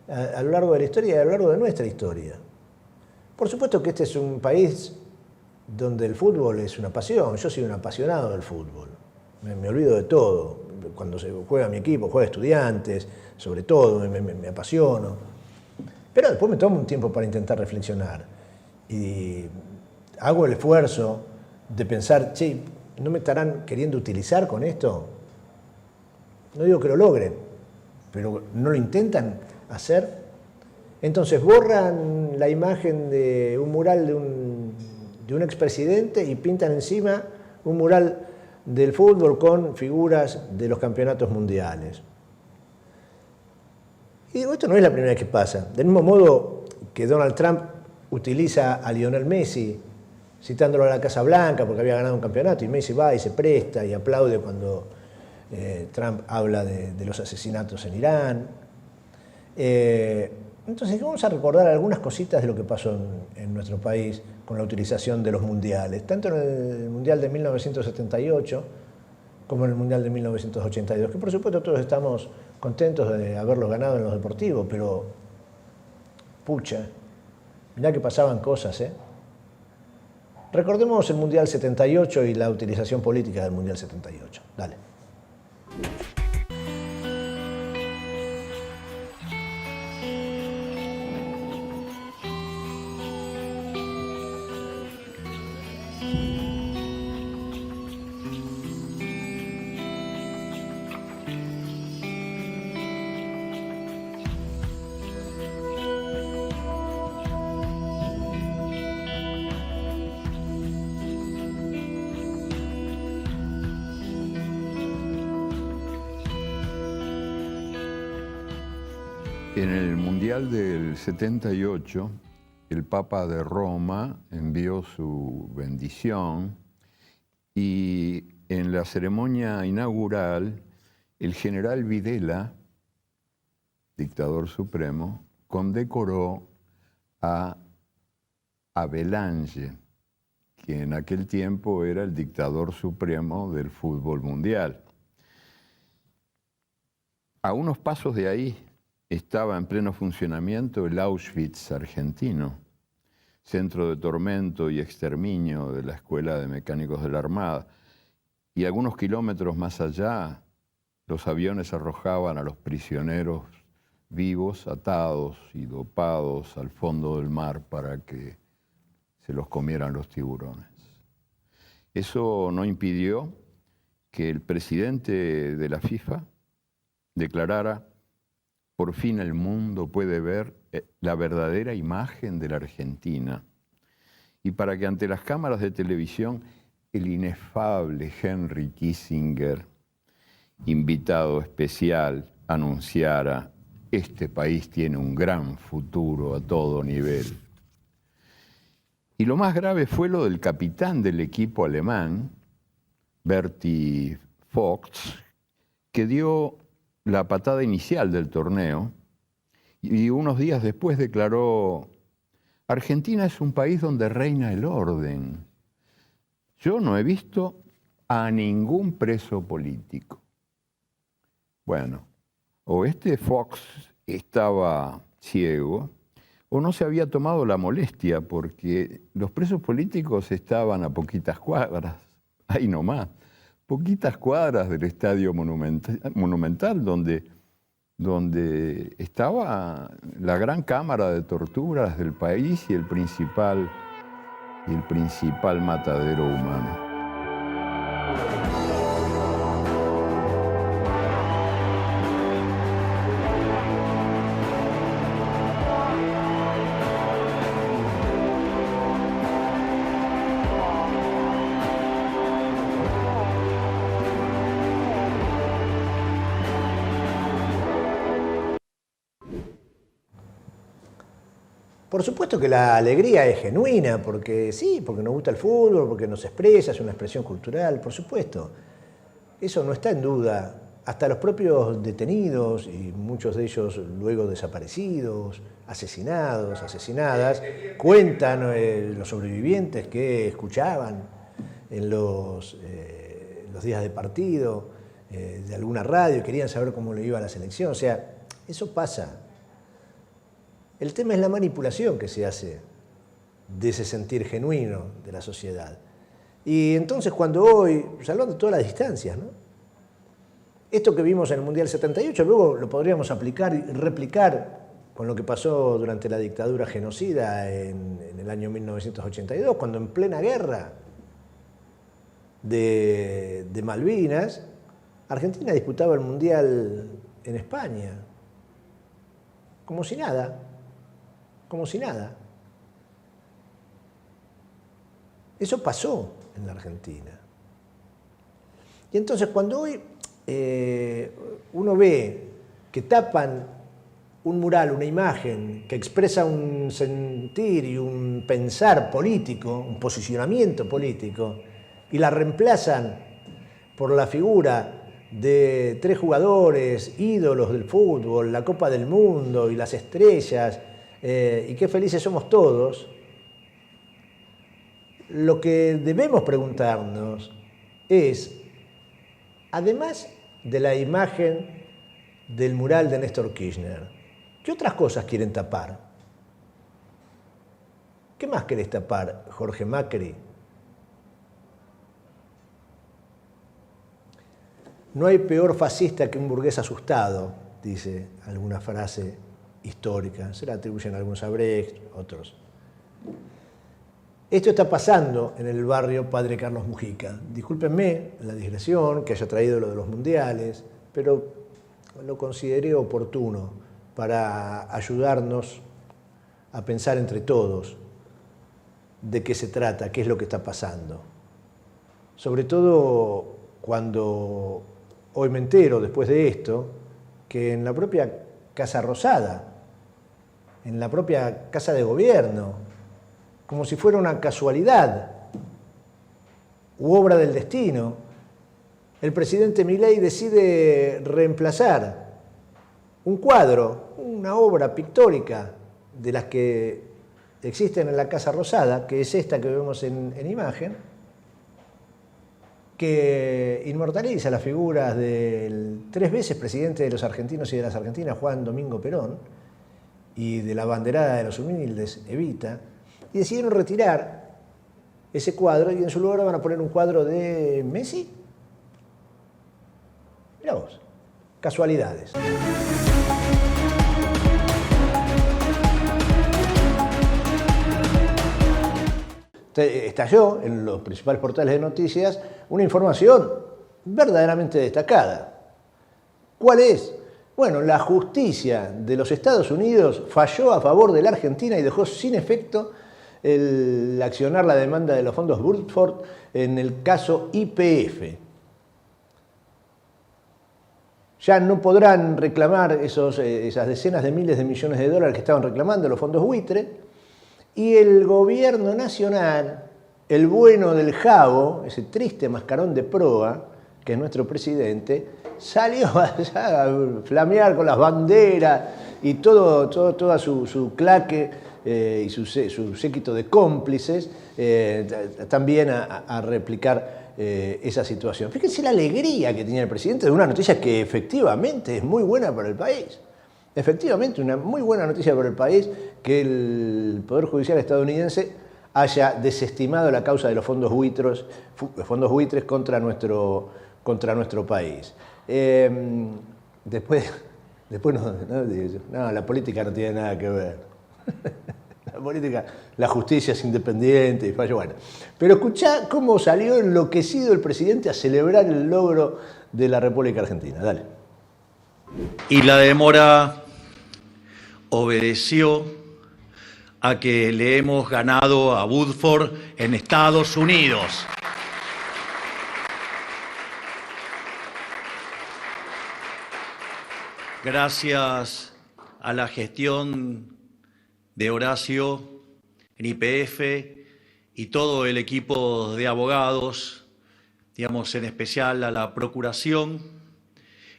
a lo largo de la historia y a lo largo de nuestra historia. Por supuesto que este es un país donde el fútbol es una pasión. Yo soy un apasionado del fútbol. Me olvido de todo. Cuando se juega mi equipo, juega Estudiantes, sobre todo, me apasiono. Pero después me tomo un tiempo para intentar reflexionar. Y hago el esfuerzo de pensar, che, ¿no me estarán queriendo utilizar con esto? No digo que lo logren, pero ¿no lo intentan hacer? Entonces borran la imagen de un mural de un expresidente y pintan encima un mural del fútbol con figuras de los campeonatos mundiales. Y digo, esto no es la primera vez que pasa. Del mismo modo que Donald Trump utiliza a Lionel Messi, citándolo a la Casa Blanca porque había ganado un campeonato, y Messi va y se presta y aplaude cuando Trump habla de los asesinatos en Irán. Entonces vamos a recordar algunas cositas de lo que pasó en nuestro país con la utilización de los mundiales, tanto en el Mundial de 1978 como en el Mundial de 1982, que por supuesto todos estamos contentos de haberlos ganado en los deportivos, pero pucha, mirá que pasaban cosas, ¿eh? Recordemos el Mundial 78 y la utilización política del Mundial 78. Dale. En el Mundial del 78, el Papa de Roma envió su bendición y en la ceremonia inaugural, el general Videla, dictador supremo, condecoró a Abelange, que en aquel tiempo era el dictador supremo del fútbol mundial. A unos pasos de ahí estaba en pleno funcionamiento el Auschwitz argentino, centro de tormento y exterminio de la Escuela de Mecánicos de la Armada. Y algunos kilómetros más allá, los aviones arrojaban a los prisioneros vivos, atados y dopados al fondo del mar para que se los comieran los tiburones. Eso no impidió que el presidente de la FIFA declarara: por fin el mundo puede ver la verdadera imagen de la Argentina. Y para que ante las cámaras de televisión el inefable Henry Kissinger, invitado especial, anunciara: este país tiene un gran futuro a todo nivel. Y lo más grave fue lo del capitán del equipo alemán, Berti Vogts, que dio la patada inicial del torneo y unos días después declaró: Argentina es un país donde reina el orden. Yo no he visto a ningún preso político. Bueno, o este Fox estaba ciego o no se había tomado la molestia, porque los presos políticos estaban a poquitas cuadras, ahí nomás. Poquitas cuadras del Estadio Monumental, donde estaba la gran cámara de torturas del país y el principal matadero humano. Por supuesto que la alegría es genuina, porque sí, porque nos gusta el fútbol, porque nos expresa, es una expresión cultural, por supuesto. Eso no está en duda. hasta los propios detenidos, y muchos de ellos luego desaparecidos, asesinados, asesinadas, cuentan los sobrevivientes que escuchaban en los días de partido, de alguna radio, querían saber cómo le iba a la selección. O sea, eso pasa. El tema es la manipulación que se hace de ese sentir genuino de la sociedad. Y entonces cuando hoy, salvando todas las distancias, ¿no? Esto que vimos en el Mundial 78, luego lo podríamos aplicar y replicar con lo que pasó durante la dictadura genocida en el año 1982, cuando en plena guerra de Malvinas, Argentina disputaba el Mundial en España, como si nada, como si nada. Eso pasó en la Argentina. Y entonces cuando hoy uno ve que tapan un mural, una imagen que expresa un sentir y un pensar político, un posicionamiento político, y la reemplazan por la figura de 3 jugadores, ídolos del fútbol, la Copa del Mundo y las estrellas, y qué felices somos todos, lo que debemos preguntarnos es, además de la imagen del mural de Néstor Kirchner, ¿qué otras cosas quieren tapar? ¿Qué más querés tapar, Jorge Macri? No hay peor fascista que un burgués asustado, dice alguna frase histórica. Se la atribuyen algunos a Brecht, otros. Esto está pasando en el barrio Padre Carlos Mujica. Discúlpenme la digresión, que haya traído lo de los mundiales, pero lo consideré oportuno para ayudarnos a pensar entre todos de qué se trata, qué es lo que está pasando. Sobre todo cuando hoy me entero, después de esto, que en la propia Casa Rosada, en la propia Casa de Gobierno, como si fuera una casualidad u obra del destino, el presidente Milei decide reemplazar un cuadro, una obra pictórica de las que existen en la Casa Rosada, que es esta que vemos en imagen, que inmortaliza las figuras del 3 veces presidente de los argentinos y de las argentinas, Juan Domingo Perón, y de la abanderada de los humildes, Evita, y decidieron retirar ese cuadro y en su lugar van a poner un cuadro de Messi. Mirá vos, casualidades. Estalló en los principales portales de noticias una información verdaderamente destacada. ¿Cuál es? Bueno, la justicia de los Estados Unidos falló a favor de la Argentina y dejó sin efecto el accionar la demanda de los fondos Woodford en el caso YPF. Ya no podrán reclamar esas decenas de miles de millones de dólares que estaban reclamando los fondos buitre, y el gobierno nacional, el bueno del Jabo, ese triste mascarón de proa, que es nuestro presidente, salió a flamear con las banderas y toda su claque y su séquito de cómplices, también a replicar esa situación. Fíjense la alegría que tenía el presidente de una noticia que efectivamente es muy buena para el país. Efectivamente, una muy buena noticia para el país que el Poder Judicial estadounidense haya desestimado la causa de los fondos buitres contra nuestro país. Después no, la política no tiene nada que ver. La política, la justicia es independiente y falla. Bueno, pero escuchá cómo salió enloquecido el presidente a celebrar el logro de la República Argentina. Dale. Y la demora obedeció a que le hemos ganado a Woodford en Estados Unidos. Gracias a la gestión de Horacio en YPF y todo el equipo de abogados, digamos en especial a la Procuración,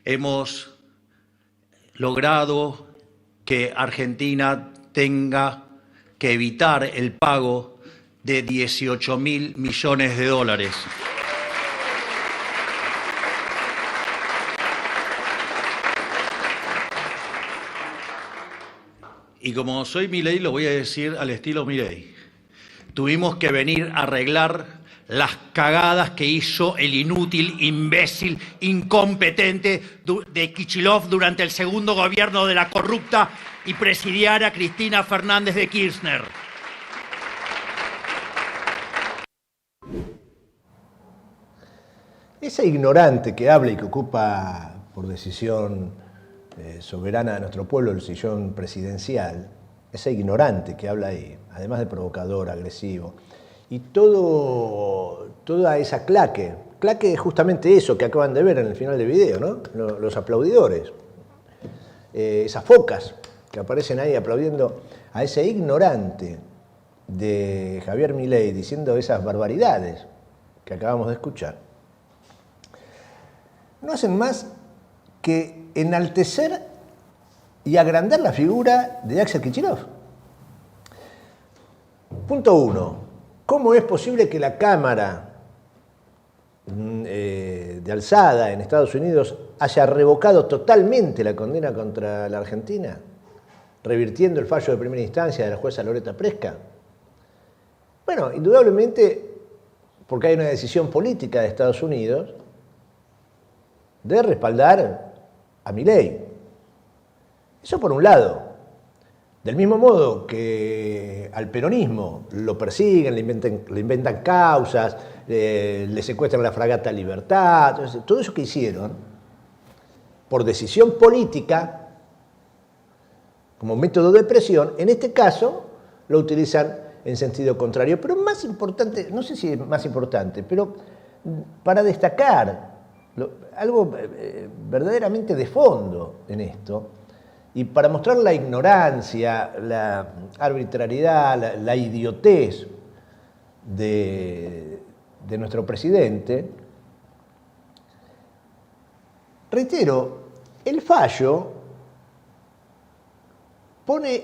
hemos logrado que Argentina tenga que evitar el pago de 18.000 millones de dólares. Y como soy Milei, lo voy a decir al estilo Milei. Tuvimos que venir a arreglar las cagadas que hizo el inútil, imbécil, incompetente de Kicillof durante el segundo gobierno de la corrupta y presidiaria Cristina Fernández de Kirchner. Ese ignorante que habla y que ocupa por decisión soberana de nuestro pueblo el sillón presidencial, ese ignorante que habla ahí, además de provocador, agresivo, y toda esa claque es justamente eso que acaban de ver en el final del video, ¿no? Los aplaudidores, esas focas que aparecen ahí aplaudiendo a ese ignorante de Javier Milei diciendo esas barbaridades que acabamos de escuchar, no hacen más que enaltecer y agrandar la figura de Axel Kicillof. Punto 1. ¿Cómo es posible que la Cámara de alzada en Estados Unidos haya revocado totalmente la condena contra la Argentina, revirtiendo el fallo de primera instancia de la jueza Loretta Presca? Bueno, indudablemente porque hay una decisión política de Estados Unidos de respaldar a Milei. Eso por un lado. Del mismo modo que al peronismo lo persiguen, le inventan causas, le secuestran la fragata Libertad, todo eso que hicieron por decisión política, como método de presión, en este caso lo utilizan en sentido contrario. Pero más importante, no sé si es más importante, pero para destacar algo verdaderamente de fondo en esto, y para mostrar la ignorancia, la arbitrariedad, la idiotez de nuestro presidente, reitero, el fallo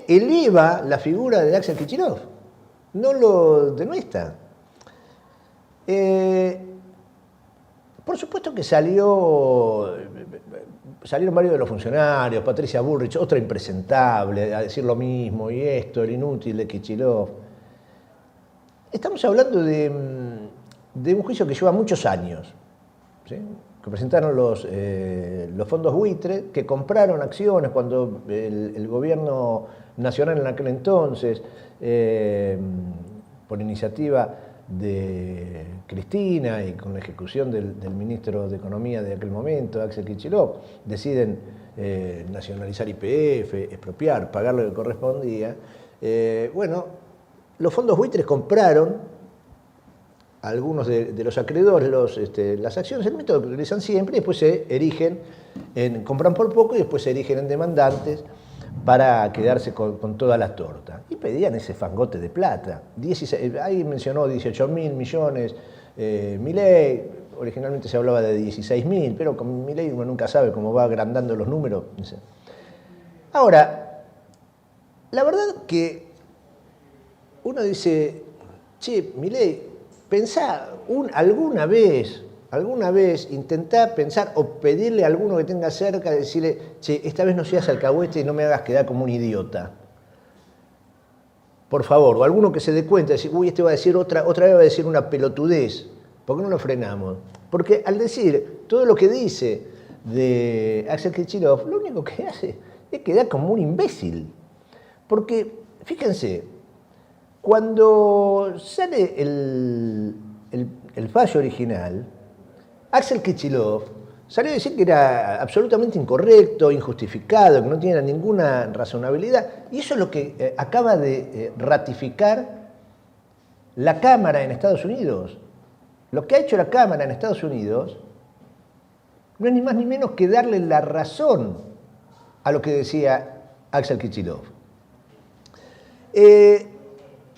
eleva la figura de Axel Kicillof, no lo denuestra. Por supuesto que salieron varios de los funcionarios, Patricia Bullrich, otra impresentable, a decir lo mismo, y esto, el inútil de Kicillof. Estamos hablando de un juicio que lleva muchos años, ¿sí? Que presentaron los fondos buitre, que compraron acciones cuando el gobierno nacional en aquel entonces, por iniciativa de Cristina y con la ejecución del ministro de Economía de aquel momento, Axel Kicillof, deciden nacionalizar YPF, expropiar, pagar lo que correspondía. Bueno, los fondos buitres compraron a algunos de los acreedores las acciones, el método que utilizan siempre, y después se erigen, compran por poco y después se erigen en demandantes para quedarse con toda la torta. Y pedían ese fangote de plata. Ahí mencionó 18.000 millones Milei, originalmente se hablaba de 16.000, pero con Milei uno nunca sabe cómo va agrandando los números. Ahora, la verdad que uno dice, che, Milei, pensá alguna vez intentá pensar o pedirle a alguno que tenga cerca, decirle, che, esta vez no seas alcahuete y no me hagas quedar como un idiota. Por favor, o alguno que se dé cuenta, decir, uy, este va a decir otra vez va a decir una pelotudez. ¿Por qué no lo frenamos? Porque al decir todo lo que dice de Axel Kicillof, lo único que hace es quedar como un imbécil. Porque, fíjense, cuando sale el fallo original, Axel Kicillof salió a decir que era absolutamente incorrecto, injustificado, que no tenía ninguna razonabilidad, y eso es lo que acaba de ratificar la Cámara en Estados Unidos. Lo que ha hecho la Cámara en Estados Unidos no es ni más ni menos que darle la razón a lo que decía Axel Kicillof.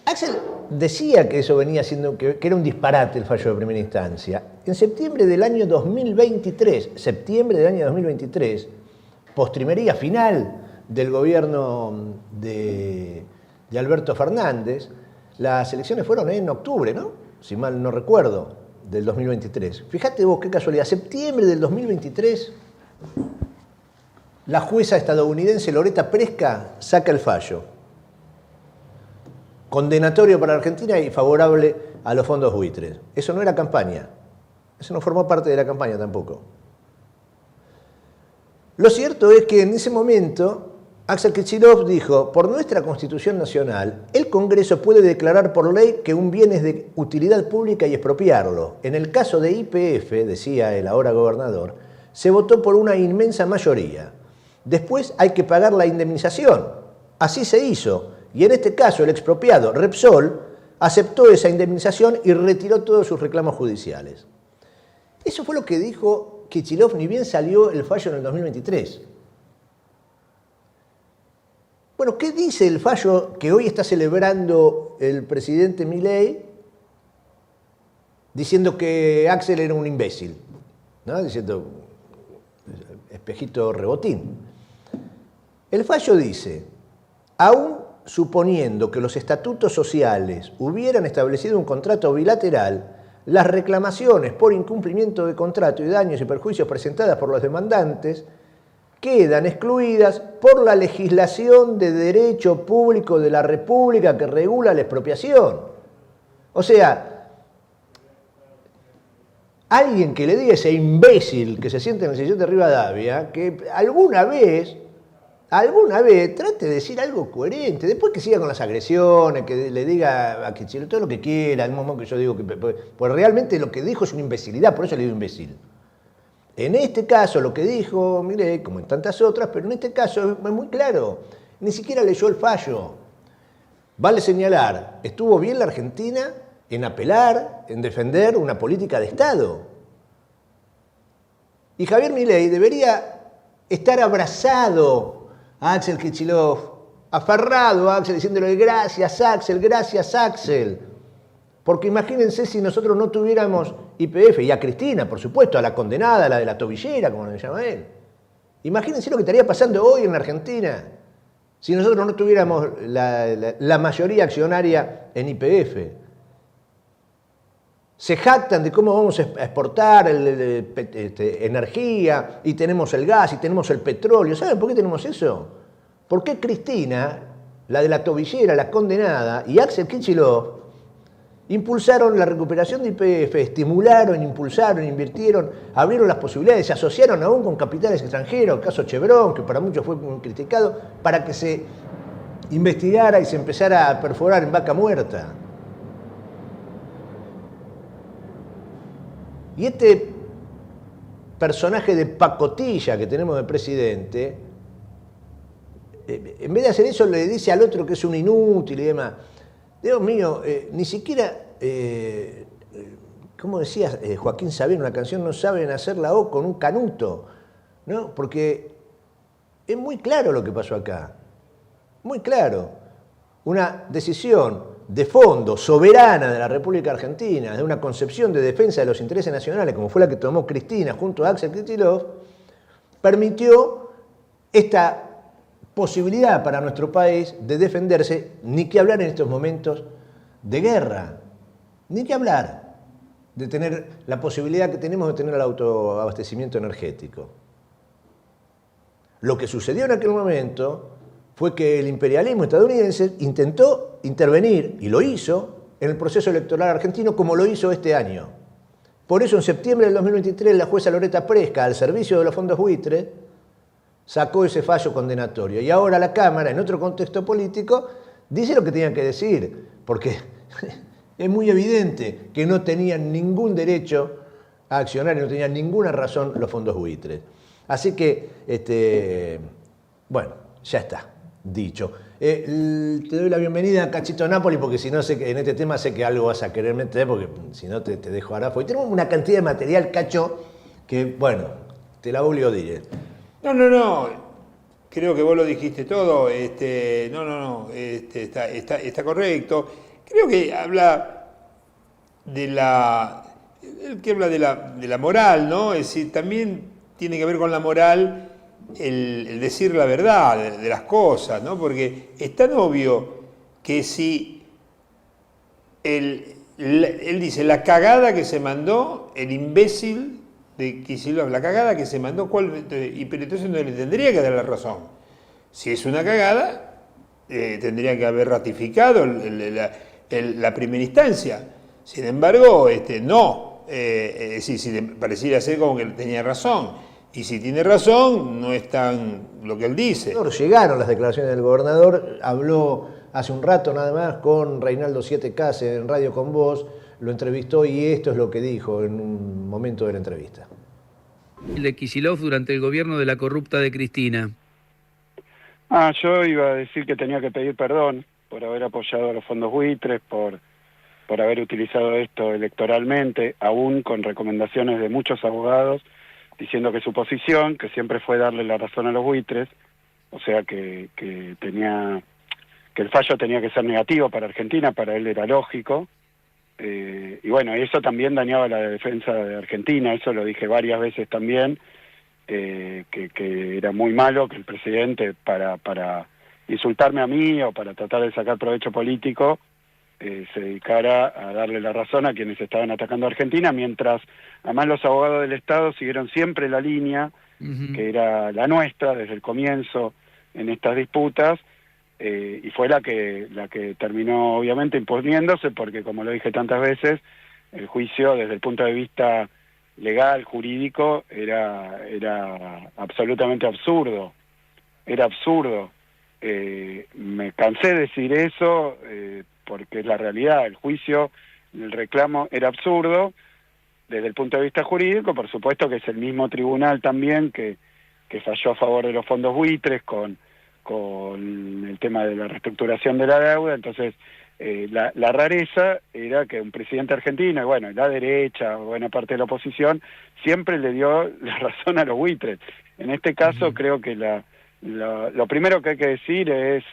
Axel decía que eso venía siendo, que era un disparate el fallo de primera instancia. En septiembre del año 2023, postrimería final del gobierno de Alberto Fernández, las elecciones fueron en octubre, ¿no? Si mal no recuerdo, del 2023. Fíjate vos qué casualidad, septiembre del 2023, la jueza estadounidense Loretta Preska saca el fallo condenatorio para Argentina y favorable a los fondos buitres. Eso no era campaña. Eso no formó parte de la campaña tampoco. Lo cierto es que en ese momento Axel Kicillof dijo, por nuestra Constitución Nacional, el Congreso puede declarar por ley que un bien es de utilidad pública y expropiarlo. En el caso de YPF, decía el ahora gobernador, se votó por una inmensa mayoría. Después hay que pagar la indemnización. Así se hizo. Y en este caso el expropiado Repsol aceptó esa indemnización y retiró todos sus reclamos judiciales. Eso fue lo que dijo Kicillof, ni bien salió el fallo en el 2023. Bueno, ¿qué dice el fallo que hoy está celebrando el presidente Milei diciendo que Axel era un imbécil? ¿No? Diciendo, espejito rebotín. El fallo dice, aún suponiendo que los estatutos sociales hubieran establecido un contrato bilateral, las reclamaciones por incumplimiento de contrato y daños y perjuicios presentadas por los demandantes quedan excluidas por la legislación de derecho público de la República que regula la expropiación. O sea, alguien que le diga a ese imbécil que se siente en el sillón de Rivadavia, que alguna vez trate de decir algo coherente, después que siga con las agresiones, que le diga a Kicillof todo lo que quiera, al momento que yo digo que pues realmente lo que dijo es una imbecilidad, por eso le digo imbécil. En este caso lo que dijo Milei, como en tantas otras, pero en este caso es muy claro, ni siquiera leyó el fallo. Vale señalar, estuvo bien la Argentina en apelar, en defender una política de Estado. Y Javier Milei debería estar abrazado a Axel Kicillof, aferrado a Axel, diciéndole gracias Axel, porque imagínense si nosotros no tuviéramos YPF, y a Cristina, por supuesto, a la condenada, a la de la tobillera, como le llama él. Imagínense lo que estaría pasando hoy en la Argentina, si nosotros no tuviéramos la mayoría accionaria en YPF. Se jactan de cómo vamos a exportar energía, y tenemos el gas, y tenemos el petróleo. ¿Saben por qué tenemos eso? Porque Cristina, la de la tobillera, la condenada, y Axel Kicillof impulsaron la recuperación de YPF, estimularon, impulsaron, invirtieron, abrieron las posibilidades, se asociaron aún con capitales extranjeros, el caso Chevron, que para muchos fue muy criticado, para que se investigara y se empezara a perforar en Vaca Muerta. Y este personaje de pacotilla que tenemos de presidente, en vez de hacer eso le dice al otro que es un inútil y demás. Dios mío, ni siquiera, ¿cómo decía Joaquín Sabina en una canción? No saben hacer la O con un canuto, ¿no? Porque es muy claro lo que pasó acá, muy claro. Una decisión de fondo, soberana de la República Argentina, de una concepción de defensa de los intereses nacionales, como fue la que tomó Cristina junto a Axel Kicillof, permitió esta posibilidad para nuestro país de defenderse, ni que hablar en estos momentos de guerra, ni que hablar de tener la posibilidad que tenemos de tener el autoabastecimiento energético. Lo que sucedió en aquel momento fue que el imperialismo estadounidense intentó intervenir, y lo hizo, en el proceso electoral argentino, como lo hizo este año. Por eso, en septiembre del 2023, la jueza Loretta Preska, al servicio de los fondos buitres, sacó ese fallo condenatorio. Y ahora la Cámara, en otro contexto político, dice lo que tenía que decir, porque es muy evidente que no tenían ningún derecho a accionar y no tenían ninguna razón los fondos buitres. Así que, bueno, ya está dicho. Te doy la bienvenida a Cachito Napoli, porque si no, sé que en este tema sé que algo vas a querer meter, porque si no te dejo harafo. Y tenemos una cantidad de material, Cacho, que, bueno, te la voy a decir. No. Creo que vos lo dijiste todo. Está correcto. creo que habla de la moral, ¿no? Es decir, también tiene que ver con la moral el decir la verdad de las cosas, ¿no? Porque es tan obvio que si él dice la cagada que se mandó, el imbécil de Kicillof, la cagada que se mandó, pero entonces no le tendría que dar la razón. Si es una cagada, tendría que haber ratificado la primera instancia. Sin embargo, no. Es decir, si pareciera ser como que tenía razón. Y si tiene razón, no es tan lo que él dice. Llegaron las declaraciones del gobernador, habló hace un rato nada más con Reinaldo 7K en Radio Con Vos, lo entrevistó y esto es lo que dijo en un momento de la entrevista. El de Kicillof durante el gobierno de la corrupta de Cristina. Yo iba a decir que tenía que pedir perdón por haber apoyado a los fondos buitres, por haber utilizado esto electoralmente, aún con recomendaciones de muchos abogados, diciendo que su posición, que siempre fue darle la razón a los buitres, o sea que el fallo tenía que ser negativo para Argentina, para él era lógico, y bueno, eso también dañaba la defensa de Argentina, eso lo dije varias veces también, que era muy malo que el presidente para insultarme a mí o para tratar de sacar provecho político se dedicara a darle la razón a quienes estaban atacando a Argentina, mientras además los abogados del Estado siguieron siempre la línea que era la nuestra desde el comienzo en estas disputas, y fue la que terminó obviamente imponiéndose, porque como lo dije tantas veces, el juicio desde el punto de vista legal, jurídico, era absolutamente absurdo, era absurdo. Me cansé de decir eso, porque es la realidad, el juicio, el reclamo era absurdo, desde el punto de vista jurídico, por supuesto que es el mismo tribunal también que falló a favor de los fondos buitres con el tema de la reestructuración de la deuda. Entonces la rareza era que un presidente argentino, y bueno, la derecha, buena parte de la oposición, siempre le dio la razón a los buitres. En este caso creo que lo primero que hay que decir es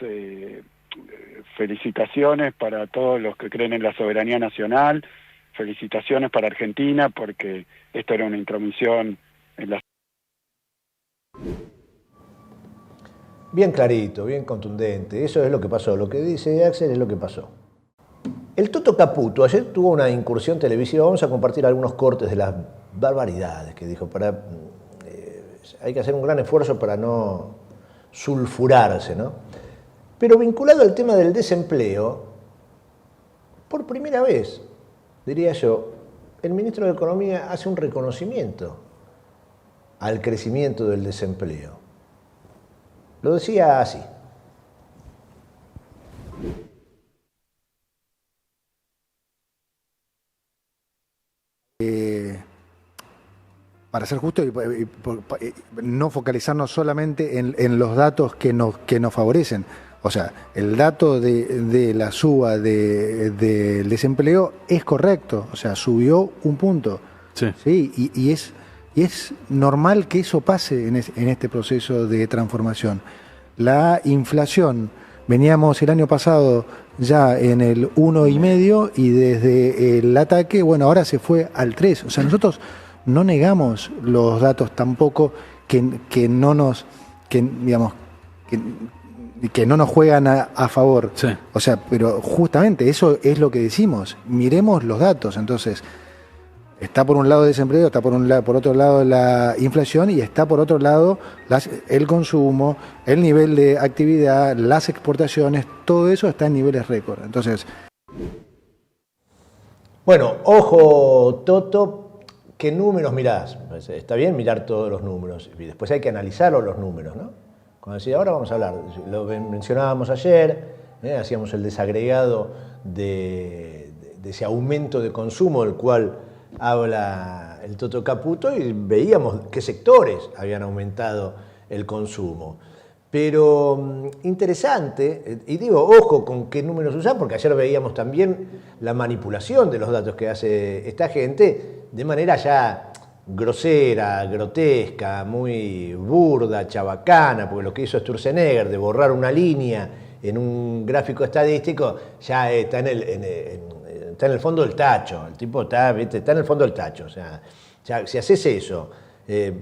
felicitaciones para todos los que creen en la soberanía nacional, felicitaciones para Argentina, porque esto era una intromisión en la... Bien clarito, bien contundente. Eso es lo que pasó. Lo que dice Axel es lo que pasó. El Toto Caputo ayer tuvo una incursión televisiva. Vamos a compartir algunos cortes de las barbaridades que dijo. Hay que hacer un gran esfuerzo para no sulfurarse, ¿no? Pero vinculado al tema del desempleo, por primera vez, diría yo, el ministro de Economía hace un reconocimiento al crecimiento del desempleo. Lo decía así. Para ser justo, no focalizarnos solamente en los datos que nos favorecen. O sea, el dato de la suba del desempleo es correcto, o sea, subió un punto. Sí, y es normal que eso pase en este proceso de transformación. La inflación, veníamos el año pasado ya en el 1,5 y desde el ataque, bueno, ahora se fue al 3. O sea, nosotros no negamos los datos tampoco que no nos juegan a favor. Sí. O sea, pero justamente eso es lo que decimos. Miremos los datos. Entonces, está por un lado el desempleo, está por otro lado la inflación y está por otro lado el consumo, el nivel de actividad, las exportaciones, todo eso está en niveles récord. Entonces, bueno, ojo, Toto, ¿qué números mirás? Pues está bien mirar todos los números y después hay que analizarlos los números, ¿no? Cuando decía, ahora vamos a hablar, lo mencionábamos ayer, hacíamos el desagregado de ese aumento de consumo del cual habla el Toto Caputo y veíamos qué sectores habían aumentado el consumo. Pero interesante, y digo, ojo con qué números usar, porque ayer veíamos también la manipulación de los datos que hace esta gente de manera ya grosera, grotesca, muy burda, chabacana, porque lo que hizo Sturzenegger de borrar una línea en un gráfico estadístico, ya está en el fondo del tacho. El tipo está en el fondo del tacho. O sea, ya, si haces eso,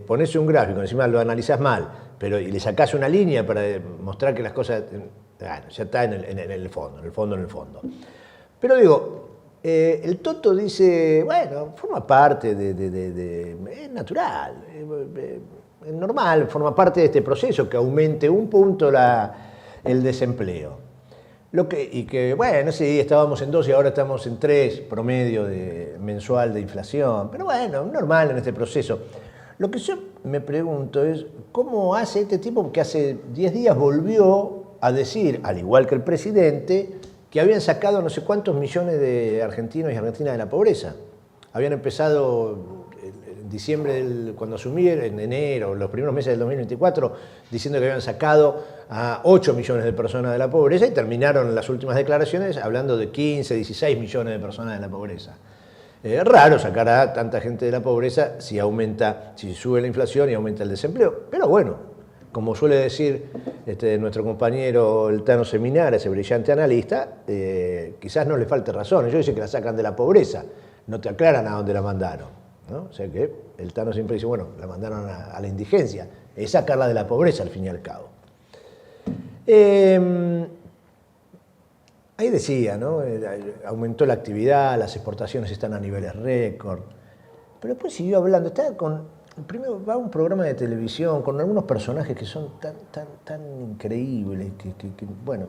pones un gráfico, encima lo analizás mal, y le sacás una línea para mostrar que las cosas, bueno, ya está en el fondo. Pero digo, el Toto dice, bueno, forma parte es natural, es normal, forma parte de este proceso que aumente un punto el desempleo. Bueno, sí, estábamos en 2 y ahora estamos en 3 promedio mensual de inflación, pero bueno, normal en este proceso. Lo que yo me pregunto es, ¿cómo hace este tipo que hace 10 días volvió a decir, al igual que el presidente, que habían sacado no sé cuántos millones de argentinos y argentinas de la pobreza? Habían empezado en diciembre, cuando asumí, en enero, los primeros meses del 2024, diciendo que habían sacado a 8 millones de personas de la pobreza y terminaron en las últimas declaraciones hablando de 15, 16 millones de personas de la pobreza. Es raro sacar a tanta gente de la pobreza si sube la inflación y aumenta el desempleo. Pero bueno, como suele decir nuestro compañero el Tano Seminara, ese brillante analista, quizás no le falte razón. Ellos dicen que la sacan de la pobreza, no te aclaran a dónde la mandaron, ¿no? O sea que el Tano siempre dice, bueno, la mandaron a la indigencia. Es sacarla de la pobreza, al fin y al cabo. Ahí decía, ¿no? Aumentó la actividad, las exportaciones están a niveles récord. Pero después siguió hablando. Primero va a un programa de televisión con algunos personajes que son tan increíbles, bueno.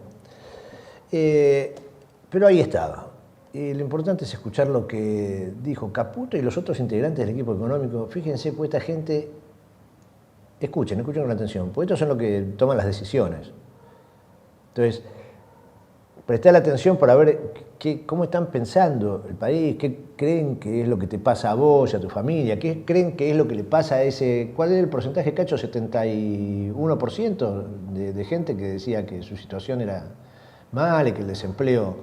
Pero ahí estaba. Lo importante es escuchar lo que dijo Caputo y los otros integrantes del equipo económico. Fíjense, pues esta gente, escuchen con atención, porque estos son los que toman las decisiones. Entonces, prestá la atención para ver cómo están pensando el país, qué creen que es lo que te pasa a vos y a tu familia, qué creen que es lo que le pasa a ¿cuál es el porcentaje, Cacho? 71% de gente que decía que su situación era mala y que el desempleo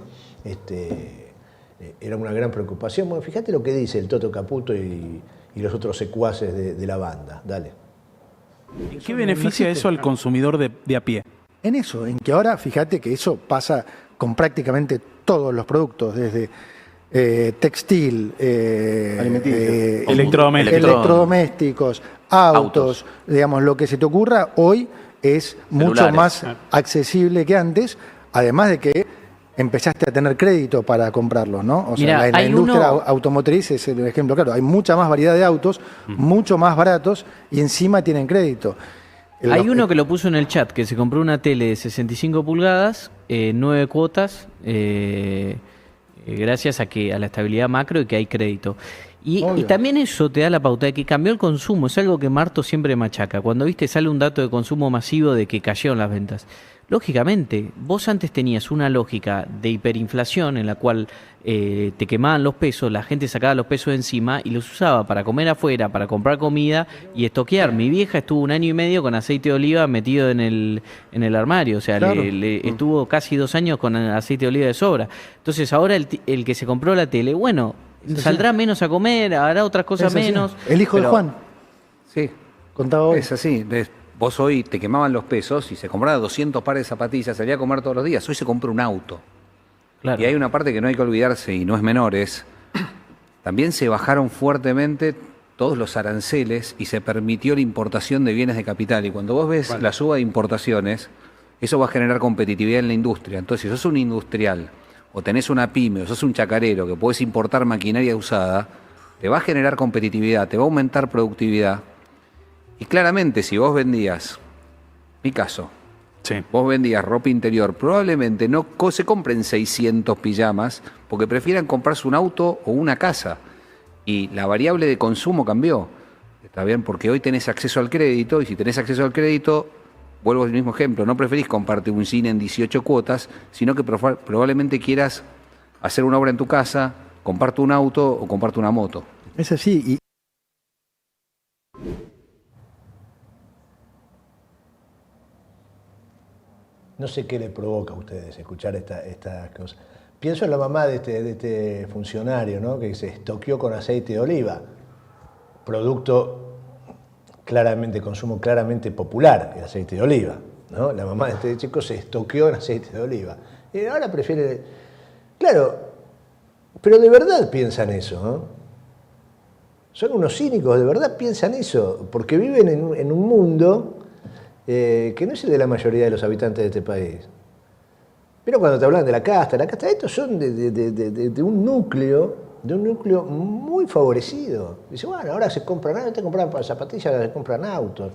era una gran preocupación. Bueno, fíjate lo que dice el Toto Caputo y los otros secuaces de la banda. Dale. ¿En qué beneficia eso al consumidor de a pie? En eso, en que ahora, fíjate que eso pasa con prácticamente todos los productos, desde textil, electrodomésticos, autos, digamos, lo que se te ocurra hoy es mucho más accesible que antes, además de que empezaste a tener crédito para comprarlos, ¿no? O sea, la industria automotriz es el ejemplo claro, hay mucha más variedad de autos, mucho más baratos y encima tienen crédito. Hay uno que lo puso en el chat, que se compró una tele de 65 pulgadas, 9 cuotas, gracias a la estabilidad macro y que hay crédito. Y también eso te da la pauta de que cambió el consumo, es algo que Marto siempre machaca. Cuando sale un dato de consumo masivo de que cayeron las ventas. Lógicamente, vos antes tenías una lógica de hiperinflación en la cual te quemaban los pesos, la gente sacaba los pesos de encima y los usaba para comer afuera, para comprar comida y estoquear. Mi vieja estuvo 1 año y medio con aceite de oliva metido en el armario, o sea, claro. Estuvo casi 2 años con aceite de oliva de sobra. Entonces ahora el que se compró la tele, bueno, saldrá menos a comer, hará otras cosas menos. El hijo de Juan. Sí. Contaba hoy. Es así. Vos hoy te quemaban los pesos y se compraba 200 pares de zapatillas, salía a comer todos los días. Hoy se compra un auto. Claro. Y hay una parte que no hay que olvidarse y no es menor, también se bajaron fuertemente todos los aranceles y se permitió la importación de bienes de capital. Y cuando vos ves la suba de importaciones, eso va a generar competitividad en la industria. Entonces, si sos un industrial o tenés una pyme o sos un chacarero que podés importar maquinaria usada, te va a generar competitividad, te va a aumentar productividad. Y claramente, si vos vendías, mi caso, vos vendías ropa interior, probablemente no se compren 600 pijamas porque prefieran comprarse un auto o una casa. Y la variable de consumo cambió. ¿Está bien? Porque hoy tenés acceso al crédito y si tenés acceso al crédito, vuelvo al mismo ejemplo, no preferís comprarte un cine en 18 cuotas, sino que probablemente quieras hacer una obra en tu casa, comprarte un auto o comprarte una moto. Es así. No sé qué le provoca a ustedes escuchar estas cosas. Pienso en la mamá de este funcionario, ¿no? Que se estoqueó con aceite de oliva, producto consumo claramente popular, el aceite de oliva. ¿no? La mamá de este chico se estoqueó en aceite de oliva. Y ahora prefiere... Claro, pero de verdad piensan eso, ¿no? Son unos cínicos, de verdad piensan eso, porque viven en un mundo que no es el de la mayoría de los habitantes de este país. Pero cuando te hablan de la casta, estos son de un núcleo muy favorecido. Dice, bueno, ahora se compran, antes compraban zapatillas, ahora se compran autos.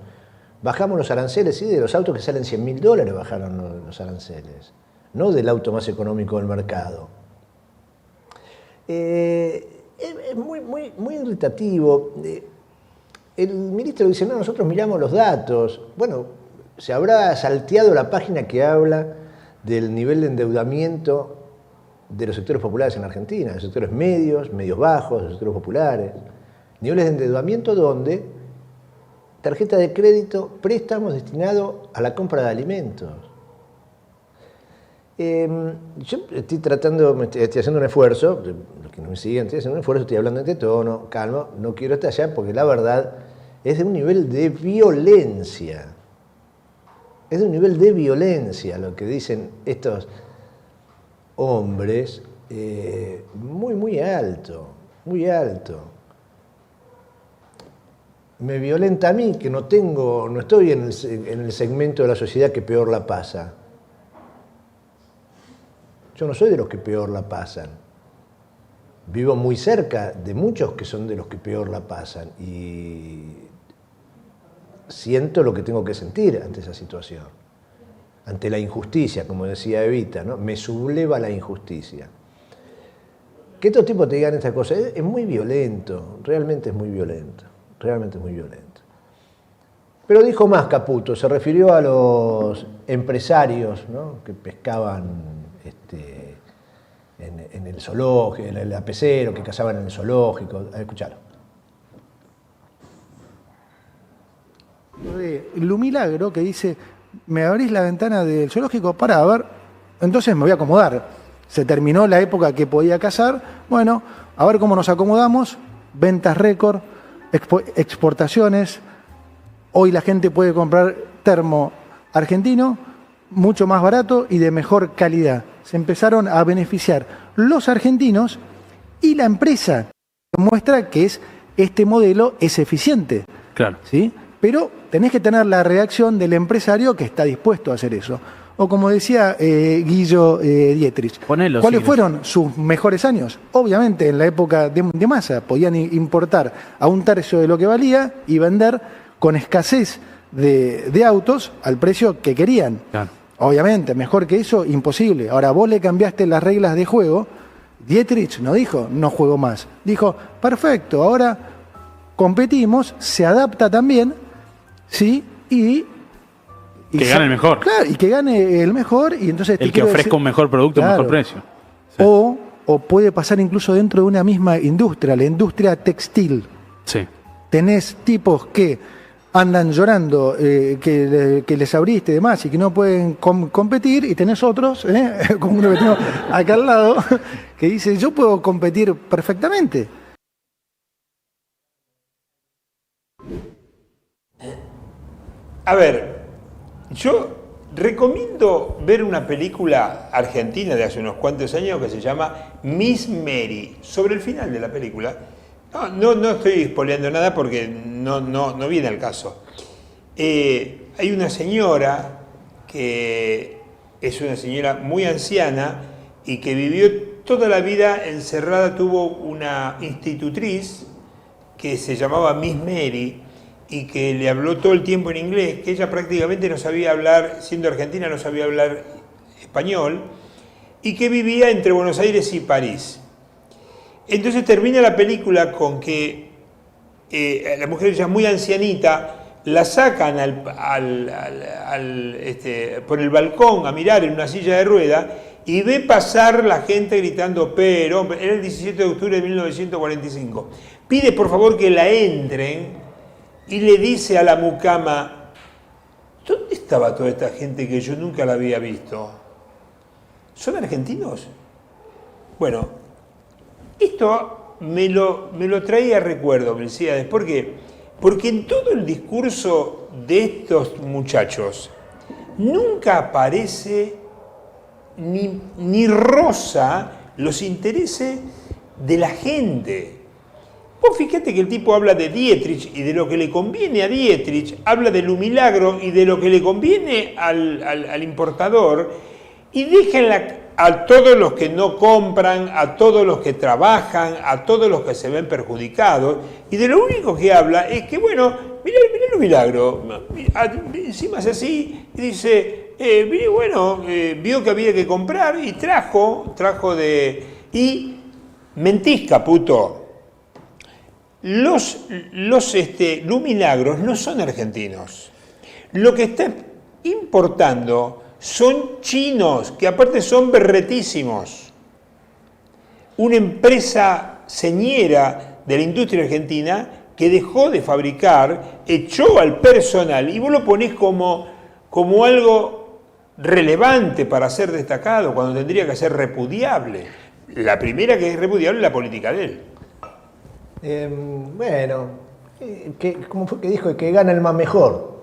Bajamos los aranceles, sí, de los autos que salen $100.000 bajaron los aranceles, no del auto más económico del mercado. Es muy irritativo. El ministro dice, no, nosotros miramos los datos. Bueno, se habrá salteado la página que habla del nivel de endeudamiento de los sectores populares en Argentina, de los sectores medios, medios bajos, de los sectores populares. Niveles de endeudamiento donde tarjeta de crédito, préstamos destinados a la compra de alimentos. Yo estoy haciendo un esfuerzo, los que no me siguen, estoy haciendo un esfuerzo, estoy hablando en este tono, calma, no quiero estallar porque la verdad es de un nivel de violencia. Es de un nivel de violencia lo que dicen estos hombres, muy alto, muy alto. Me violenta a mí que no estoy en el segmento de la sociedad que peor la pasa. Yo no soy de los que peor la pasan. Vivo muy cerca de muchos que son de los que peor la pasan y siento lo que tengo que sentir ante esa situación, ante la injusticia, como decía Evita, ¿no? Me subleva la injusticia. Que estos tipos te digan estas cosas es muy violento, realmente es muy violento, realmente es muy violento. Pero dijo más Caputo, se refirió a los empresarios, ¿no? Que pescaban en el zoológico, en el apecero, que cazaban en el zoológico. A escucharlo. Lumilagro, que dice, me abrís la ventana del zoológico para ver, entonces me voy a acomodar. Se terminó la época que podía cazar, bueno, a ver cómo nos acomodamos, ventas récord, exportaciones, hoy la gente puede comprar termo argentino, mucho más barato y de mejor calidad. Se empezaron a beneficiar los argentinos y la empresa demuestra que este modelo es eficiente. Claro. ¿Sí? Pero tenés que tener la reacción del empresario que está dispuesto a hacer eso. O como decía Guillo Dietrich, ¿cuáles fueron sus mejores años? Obviamente en la época de Massa podían importar a un tercio de lo que valía y vender con escasez de autos al precio que querían. Claro. Obviamente, mejor que eso, imposible. Ahora, vos le cambiaste las reglas de juego. Dietrich no dijo, no juego más. Dijo, perfecto, ahora competimos, se adapta también, ¿sí? Y que gane el mejor. Claro, y que gane el mejor. Y entonces el que ofrezca un mejor producto, un mejor precio. Sí. O puede pasar incluso dentro de una misma industria, la industria textil. Sí. Tenés tipos que andan llorando que les abriste y demás y que no pueden competir, y tenés otros, como uno que tengo acá al lado, que dice, yo puedo competir perfectamente. A ver, yo recomiendo ver una película argentina de hace unos cuantos años que se llama Miss Mary. Sobre el final de la película, no estoy spoileando nada porque no viene al caso. Hay una señora que es una señora muy anciana y que vivió toda la vida encerrada, tuvo una institutriz que se llamaba Miss Mary y que le habló todo el tiempo en inglés, que ella prácticamente no sabía hablar, siendo argentina no sabía hablar español, y que vivía entre Buenos Aires y París. Entonces termina la película con que la mujer ya muy ancianita, la sacan por el balcón a mirar en una silla de rueda y ve pasar la gente gritando pero, era el 17 de octubre de 1945. Pide por favor que la entren y le dice a la mucama, ¿dónde estaba toda esta gente que yo nunca la había visto? ¿Son argentinos? Bueno, esto me lo traía a recuerdo, Melcíades. ¿Por qué? Porque en todo el discurso de estos muchachos nunca aparece ni roza los intereses de la gente. Vos fíjate que el tipo habla de Dietrich y de lo que le conviene a Dietrich, habla de Lumilagro y de lo que le conviene al importador, y dejan a todos los que no compran, a todos los que trabajan, a todos los que se ven perjudicados, y de lo único que habla es que, bueno, mirá Lumilagro, encima es así, y dice, vio que había que comprar y trajo y mentís, Caputo. Los Lumilagros no son argentinos. Lo que está importando son chinos, que aparte son berretísimos. Una empresa señera de la industria argentina que dejó de fabricar, echó al personal, y vos lo ponés como algo relevante para ser destacado, cuando tendría que ser repudiable. La primera que es repudiable es la política de él. ¿Cómo fue que dijo? Que gana el más mejor.